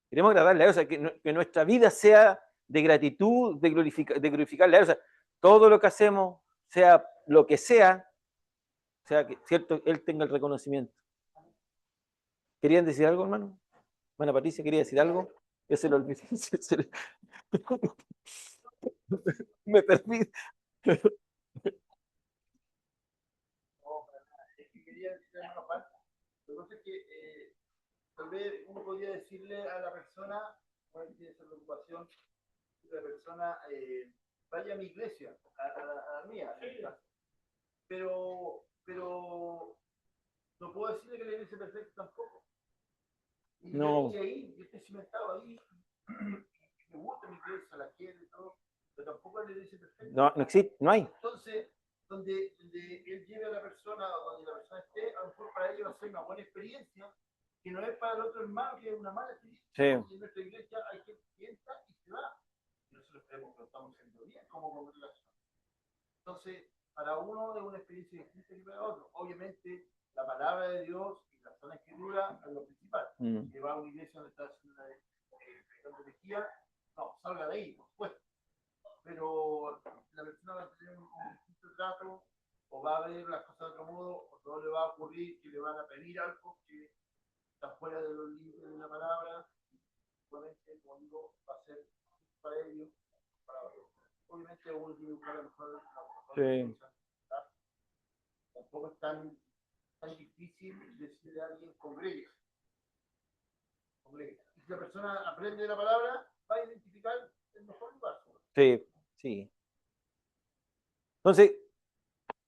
Queremos agradarle a él, o sea, que nuestra vida sea de gratitud, de glorificarle a él. O sea, todo lo que hacemos, sea lo que sea que, cierto, él tenga el reconocimiento. ¿Querían decir algo, hermano? Hermana Patricia, ¿quería decir algo? Yo se lo olvidé. Me perdí. Quería decir una parte. Lo que pasa es que tal vez uno podría decirle a la persona, cuál tiene esa preocupación, la persona vaya a mi iglesia, a la mía, pero no puedo decirle que la iglesia es perfecta tampoco. Y No. yo ahí, yo estoy cimentado ahí, me gusta mi iglesia, la quiero y todo, pero tampoco le dice perfecto. No, no existe, no hay. Entonces, donde él lleve a la persona, o donde la persona esté, a lo mejor para ellos va a ser una buena experiencia, que no es para el otro hermano, que es una mala experiencia. Sí. Y en nuestra iglesia hay gente que entra y se va. Y nosotros creemos que lo estamos haciendo bien como congregación. Entonces, para uno es una experiencia distinta que para otro. Obviamente, la palabra de Dios y la zona escritura es lo principal. Que va a una iglesia donde está haciendo una herejía, no, salga de ahí, por supuesto. Pero la persona va a tener un distinto trato, o va a ver las cosas de otro modo, o no le va a ocurrir que le van a pedir algo que está fuera de los límites de la palabra. Obviamente, como digo, va a ser para ellos, para otros. Obviamente uno tiene que buscar la mejor tampoco es tan difícil decirle a alguien congregue. Y si la persona aprende la palabra, va a identificar el mejor lugar. Sí, sí. Entonces,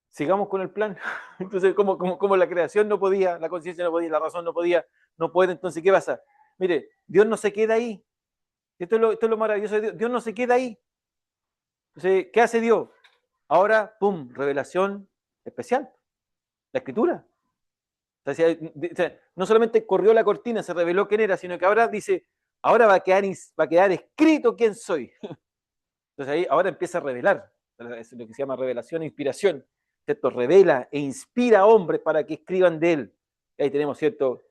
sigamos con el plan. Entonces, como la creación no podía, la conciencia no podía, la razón no podía, no puede, entonces, ¿qué pasa? Mire, Dios no se queda ahí. Esto es lo maravilloso de Dios. Dios no se queda ahí. Entonces, ¿qué hace Dios? Ahora, pum, revelación especial. La escritura. O sea, no solamente corrió la cortina, se reveló quién era, sino que ahora dice, ahora va a quedar escrito quién soy. Entonces ahí ahora empieza a revelar. Es lo que se llama revelación e inspiración. ¿Cierto? Revela e inspira a hombres para que escriban de él. Y ahí tenemos, ¿cierto?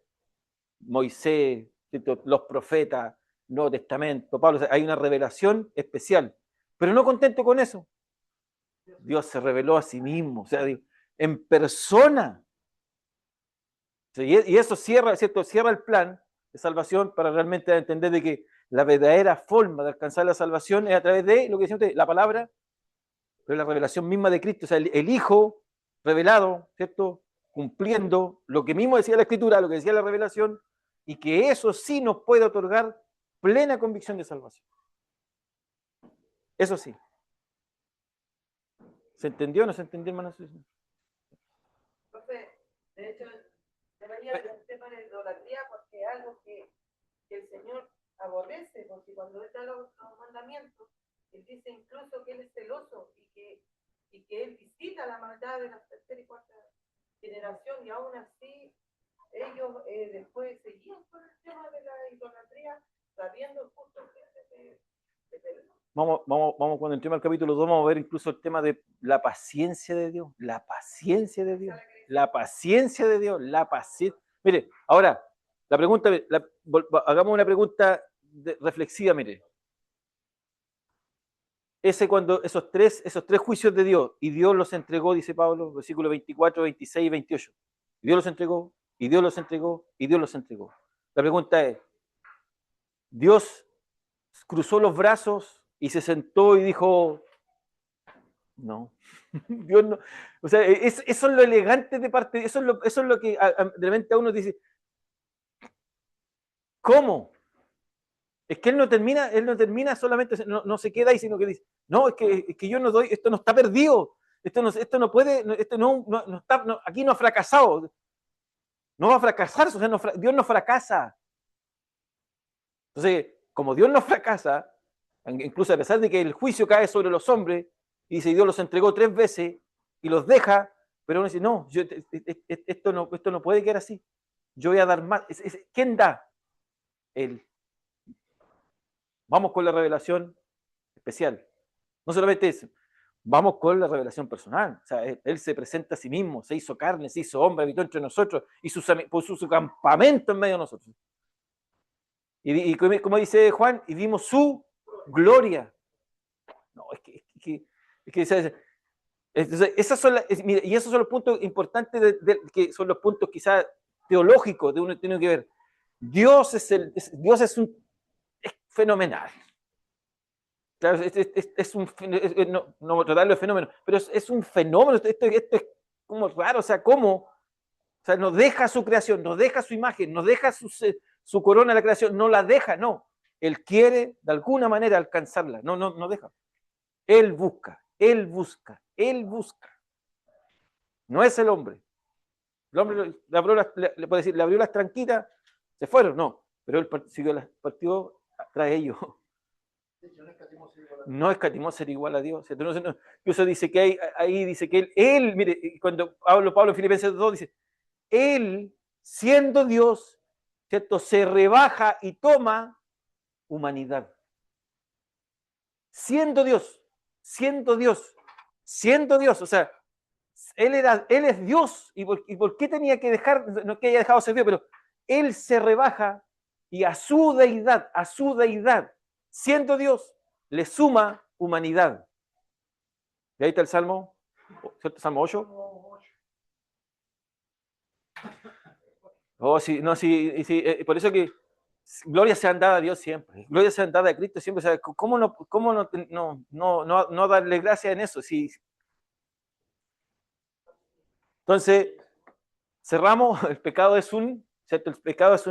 Moisés, ¿cierto? Los profetas, Nuevo Testamento, Pablo. O sea, hay una revelación especial. Pero no contento con eso. Dios se reveló a sí mismo, o sea, en persona. Y eso cierra, ¿cierto? Cierra el plan de salvación para realmente entender de que la verdadera forma de alcanzar la salvación es a través de lo que decía usted, la palabra, pero la revelación misma de Cristo, o sea, el Hijo revelado, ¿cierto? Cumpliendo lo que mismo decía la Escritura, lo que decía la revelación, y que eso sí nos puede otorgar plena convicción de salvación. Eso sí. ¿Se entendió o no se entendió, hermano? Entonces, de hecho, debería ser un tema de idolatría porque es algo que el Señor aborrece, porque cuando Él da los mandamientos, Él dice incluso que Él es celoso y que Él visita la maldad de la tercera y cuarta generación, y aún así ellos después seguían con el tema de la idolatría, sabiendo justo que Vamos, cuando entremos al capítulo 2, vamos a ver incluso el tema de la paciencia de Dios. La paciencia de Dios. La paciencia de Dios. La paciencia. Mire, ahora, la pregunta, hagamos una pregunta reflexiva, mire. Esos tres juicios de Dios, y Dios los entregó, dice Pablo, versículos 24, 26 y 28. Dios los entregó, y Dios los entregó, y Dios los entregó. La pregunta es, ¿Dios cruzó los brazos y se sentó y dijo, no, Dios no? O sea, eso es lo elegante de parte, eso es lo que de repente a uno dice, ¿cómo? Es que él no termina solamente, no se queda ahí, sino que dice, no, es que yo no doy, esto no está perdido, esto no puede, aquí no ha fracasado, no va a fracasar, o sea, Dios no fracasa. Entonces, como Dios no fracasa, incluso a pesar de que el juicio cae sobre los hombres, y dice, Dios los entregó 3 veces y los deja, pero uno dice, no, esto no puede quedar así, yo voy a dar más. ¿Quién da? Él. Vamos con la revelación especial. No solamente eso, vamos con la revelación personal. O sea, él se presenta a sí mismo, se hizo carne, se hizo hombre, habitó entre nosotros y puso su campamento en medio de nosotros. Y como dice Juan, y vimos su gloria. No, esos son los puntos importantes, que son los puntos quizás teológicos de uno tiene que ver. Dios es fenomenal. Claro, no tratarlo de fenómeno, pero es un fenómeno. Esto es como raro, o sea, ¿cómo? O sea, nos deja su creación, nos deja su imagen, nos deja su corona de la creación, no la deja, no. Él quiere de alguna manera alcanzarla, no deja. Él busca. No es el hombre. El hombre le abrió las tranquitas, se fueron, no. pero él siguió el partido tras ellos. De hecho, no escatimó ser igual a Dios. No escatimó ser igual a Dios. ¿Cierto? Incluso dice que ahí dice que él, mire, cuando Pablo en Filipenses 2 dice, él, siendo Dios, ¿cierto? Se rebaja y toma humanidad. Siendo Dios, siendo Dios, siendo Dios, o sea, él es Dios. ¿Y por qué tenía que dejar, no que haya dejado ser Dios, pero él se rebaja y a su deidad, siendo Dios, le suma humanidad. Y ahí está el Salmo, ¿cierto? Salmo 8. Oh, sí, no, sí, sí, por eso que gloria sea dada a Dios siempre, gloria sea dada a Cristo siempre. O sea, ¿cómo no darle gracias en eso? Sí. Entonces, cerramos, el pecado es ¿cierto? El pecado es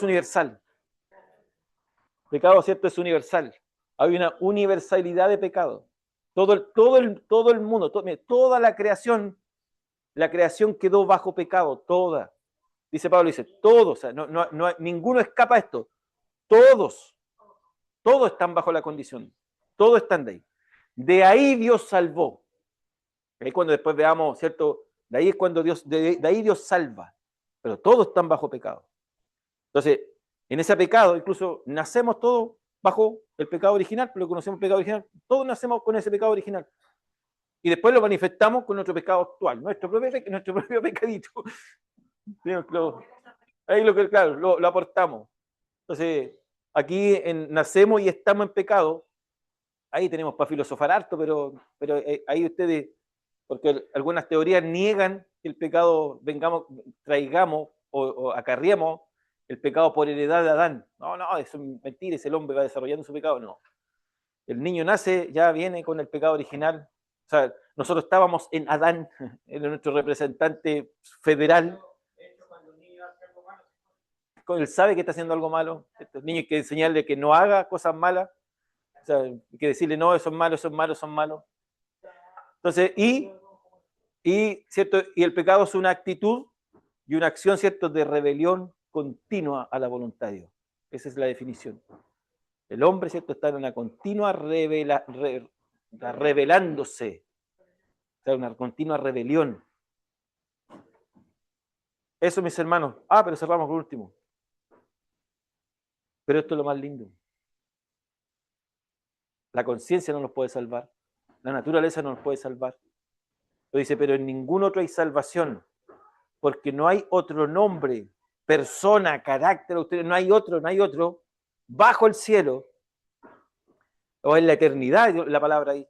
universal. El pecado, ¿cierto? Es universal. Hay una universalidad de pecado. Todo el mundo, toda la creación quedó bajo pecado, toda. Dice Pablo, dice, todos, o sea, ninguno escapa a esto. Todos están bajo la condición. Todos están de ahí. De ahí Dios salvó. Ahí cuando después veamos, ¿cierto? De ahí es cuando de ahí Dios salva. Pero todos están bajo pecado. Entonces, en ese pecado, incluso nacemos todos bajo el pecado original, pero conocemos el pecado original. Todos nacemos con ese pecado original. Y después lo manifestamos con nuestro pecado actual, nuestro propio pecadito. Ahí lo aportamos. Entonces, aquí nacemos y estamos en pecado. Ahí tenemos para filosofar harto, pero ahí ustedes, porque algunas teorías niegan que el pecado traigamos o acarriemos el pecado por heredad de Adán. No, eso es mentira, el hombre va desarrollando su pecado. No. El niño nace, ya viene con el pecado original. O sea, nosotros estábamos en Adán, era nuestro representante federal. Él sabe que está haciendo algo malo. El niño hay que enseñarle que no haga cosas malas. O sea, hay que decirle, no, eso es malo, eso es malo, eso es malo. Entonces, ¿cierto? Y el pecado es una actitud y una acción, ¿cierto?, de rebelión continua a la voluntad de Dios. Esa es la definición. El hombre, ¿cierto?, está en una continua rebelándose. O sea, una continua rebelión. Eso, mis hermanos. Pero cerramos por último. Pero esto es lo más lindo. La conciencia no nos puede salvar. La naturaleza no nos puede salvar. Lo dice, pero en ningún otro hay salvación. Porque no hay otro nombre, persona, carácter, no hay otro bajo el cielo o en la eternidad, la palabra ahí.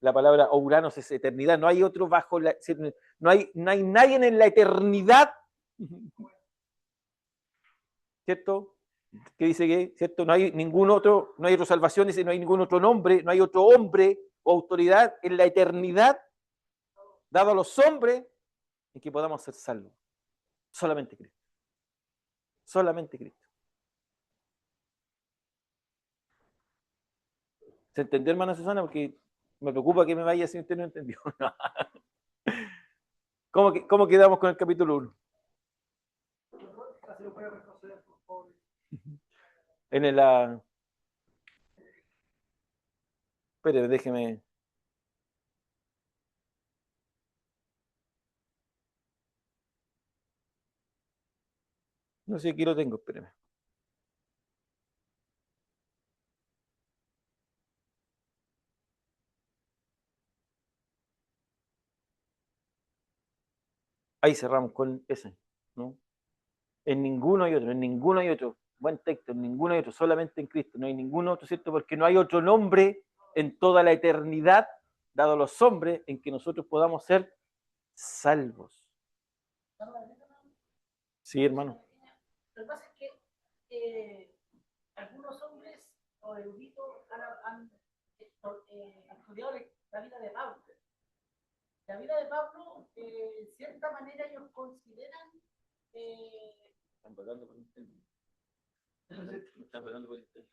La palabra Ouranos es eternidad. No hay otro bajo la... No hay nadie en la eternidad. ¿Cierto? Que dice que, ¿cierto? No hay otra salvación, dice, no hay ningún otro nombre, no hay otro hombre o autoridad en la eternidad dado a los hombres en que podamos ser salvos. Solamente Cristo. Solamente Cristo. ¿Se entendió, hermana Susana? Porque me preocupa que me vaya si usted no entendió. ¿Cómo quedamos con el capítulo 1? Espere, déjeme. No sé, aquí lo tengo, espéreme. Ahí cerramos con ese, ¿no? En ninguno hay otro. Buen texto, en ninguno hay otro, solamente en Cristo. No hay ningún otro, ¿cierto? Porque no hay otro nombre en toda la eternidad, dado a los hombres, en que nosotros podamos ser salvos. Sí, hermano. Lo que pasa es que algunos hombres o eruditos han estudiado la vida de Pablo. La vida de Pablo, en cierta manera, ellos consideran. Están pagando por internet. Están pagando por internet.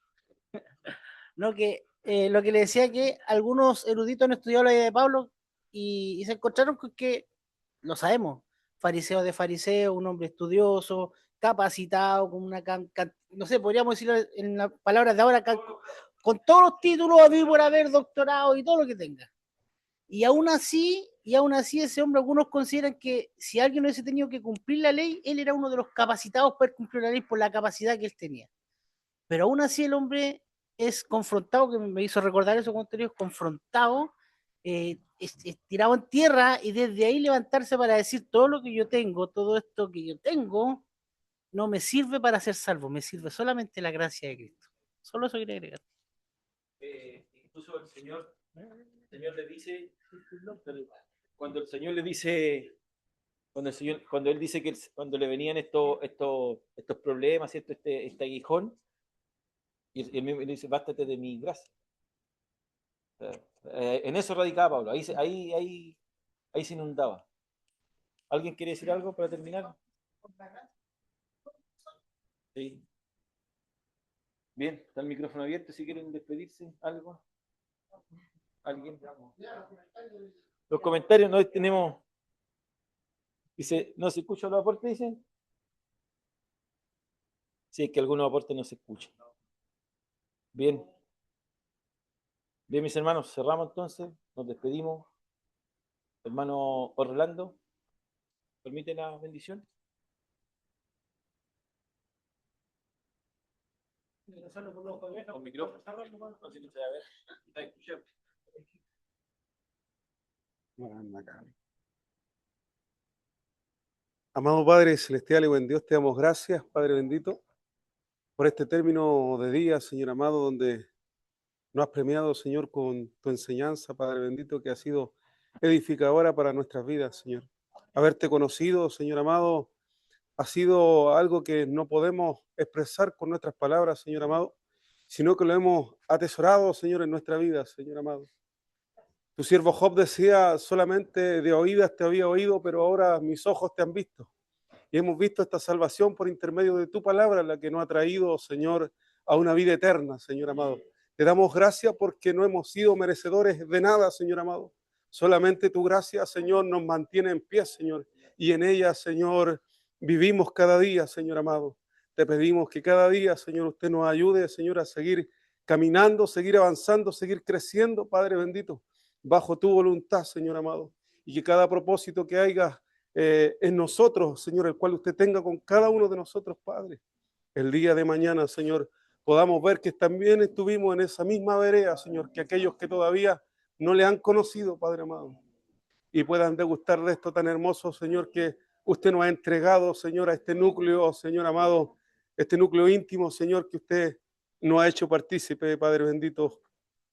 No, que lo que le decía que algunos eruditos han estudiado la vida de Pablo y se encontraron con que, lo sabemos, fariseo de fariseo, un hombre estudioso, capacitado, con una, no sé, podríamos decirlo en las palabras de ahora, con todos los títulos a por haber, doctorado y todo lo que tenga. Y aún así ese hombre, algunos consideran que si alguien hubiese tenido que cumplir la ley, él era uno de los capacitados para cumplir la ley por la capacidad que él tenía. Pero aún así el hombre es confrontado, que me hizo recordar eso cuando anterior, confrontado, es tirado en tierra y desde ahí levantarse para decir todo lo que yo tengo, todo esto que yo tengo, no me sirve para ser salvo, me sirve solamente la gracia de Cristo. Solo eso quería agregar. Incluso el Señor le dice, cuando el Señor le dice, cuando él dice que cuando le venían estos problemas, ¿cierto? Este aguijón, y él mismo le dice, bástate de mi gracia. En eso radicaba Pablo, ahí se inundaba. ¿Alguien quiere decir algo para terminar? Sí. Bien, está el micrófono abierto, si quieren despedirse, algo. ¿Alguien? Los comentarios, no tenemos. Dice, ¿no se escuchan los aportes? Dicen. Sí, es que algunos aportes no se escuchan. Bien. Bien, mis hermanos, cerramos entonces, nos despedimos. Hermano Orlando, ¿permite la bendición? Con micrófono. No sé si se va a ver. Está escuchando. Amado Padre Celestial y buen Dios, te damos gracias, Padre bendito, por este término de día, Señor amado, donde nos has premiado, Señor, con tu enseñanza, Padre bendito, que ha sido edificadora para nuestras vidas, Señor. Haberte conocido, Señor amado, ha sido algo que no podemos expresar con nuestras palabras, Señor amado, sino que lo hemos atesorado, Señor, en nuestra vida, Señor amado. Tu siervo Job decía, solamente de oídas te había oído, pero ahora mis ojos te han visto. Y hemos visto esta salvación por intermedio de tu palabra, la que nos ha traído, Señor, a una vida eterna, Señor amado. Te damos gracias porque no hemos sido merecedores de nada, Señor amado. Solamente tu gracia, Señor, nos mantiene en pie, Señor. Y en ella, Señor, vivimos cada día, Señor amado. Te pedimos que cada día, Señor, usted nos ayude, Señor, a seguir caminando, seguir avanzando, seguir creciendo, Padre bendito, bajo tu voluntad, Señor amado. Y que cada propósito que haya en nosotros, Señor, el cual usted tenga con cada uno de nosotros, Padre. El día de mañana, Señor, podamos ver que también estuvimos en esa misma vereda, Señor, que aquellos que todavía no le han conocido, Padre amado, y puedan degustar de esto tan hermoso, Señor, que usted nos ha entregado, Señor, a este núcleo, Señor amado, este núcleo íntimo, Señor, que usted nos ha hecho partícipe, Padre bendito,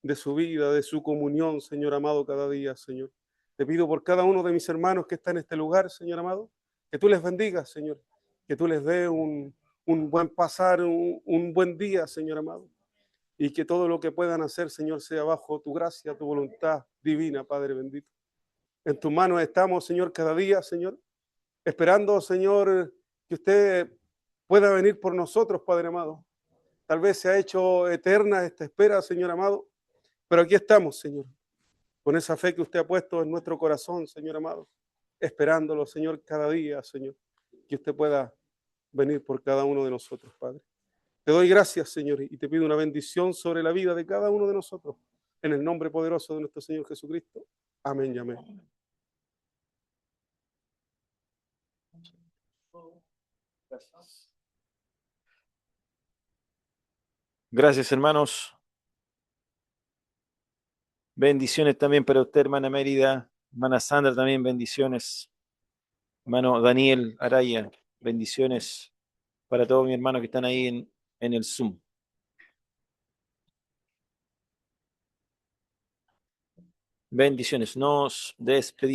de su vida, de su comunión, Señor amado, cada día, Señor. Te pido por cada uno de mis hermanos que está en este lugar, Señor amado, que tú les bendigas, Señor, que tú les dé un buen pasar, un buen día, Señor amado, y que todo lo que puedan hacer, Señor, sea bajo tu gracia, tu voluntad divina, Padre bendito. En tus manos estamos, Señor, cada día, Señor, esperando, Señor, que usted pueda venir por nosotros, Padre amado. Tal vez se ha hecho eterna esta espera, Señor amado, pero aquí estamos, Señor, con esa fe que usted ha puesto en nuestro corazón, Señor amado, esperándolo, Señor, cada día, Señor, que usted pueda venir por cada uno de nosotros, Padre. Te doy gracias, Señor, y te pido una bendición sobre la vida de cada uno de nosotros, en el nombre poderoso de nuestro Señor Jesucristo. Amén y amén. Gracias, hermanos. Bendiciones también para usted, hermana Mérida, hermana Sandra, también bendiciones. Hermano Daniel Araya, bendiciones para todos mis hermanos que están ahí en el Zoom. Bendiciones, nos despedimos.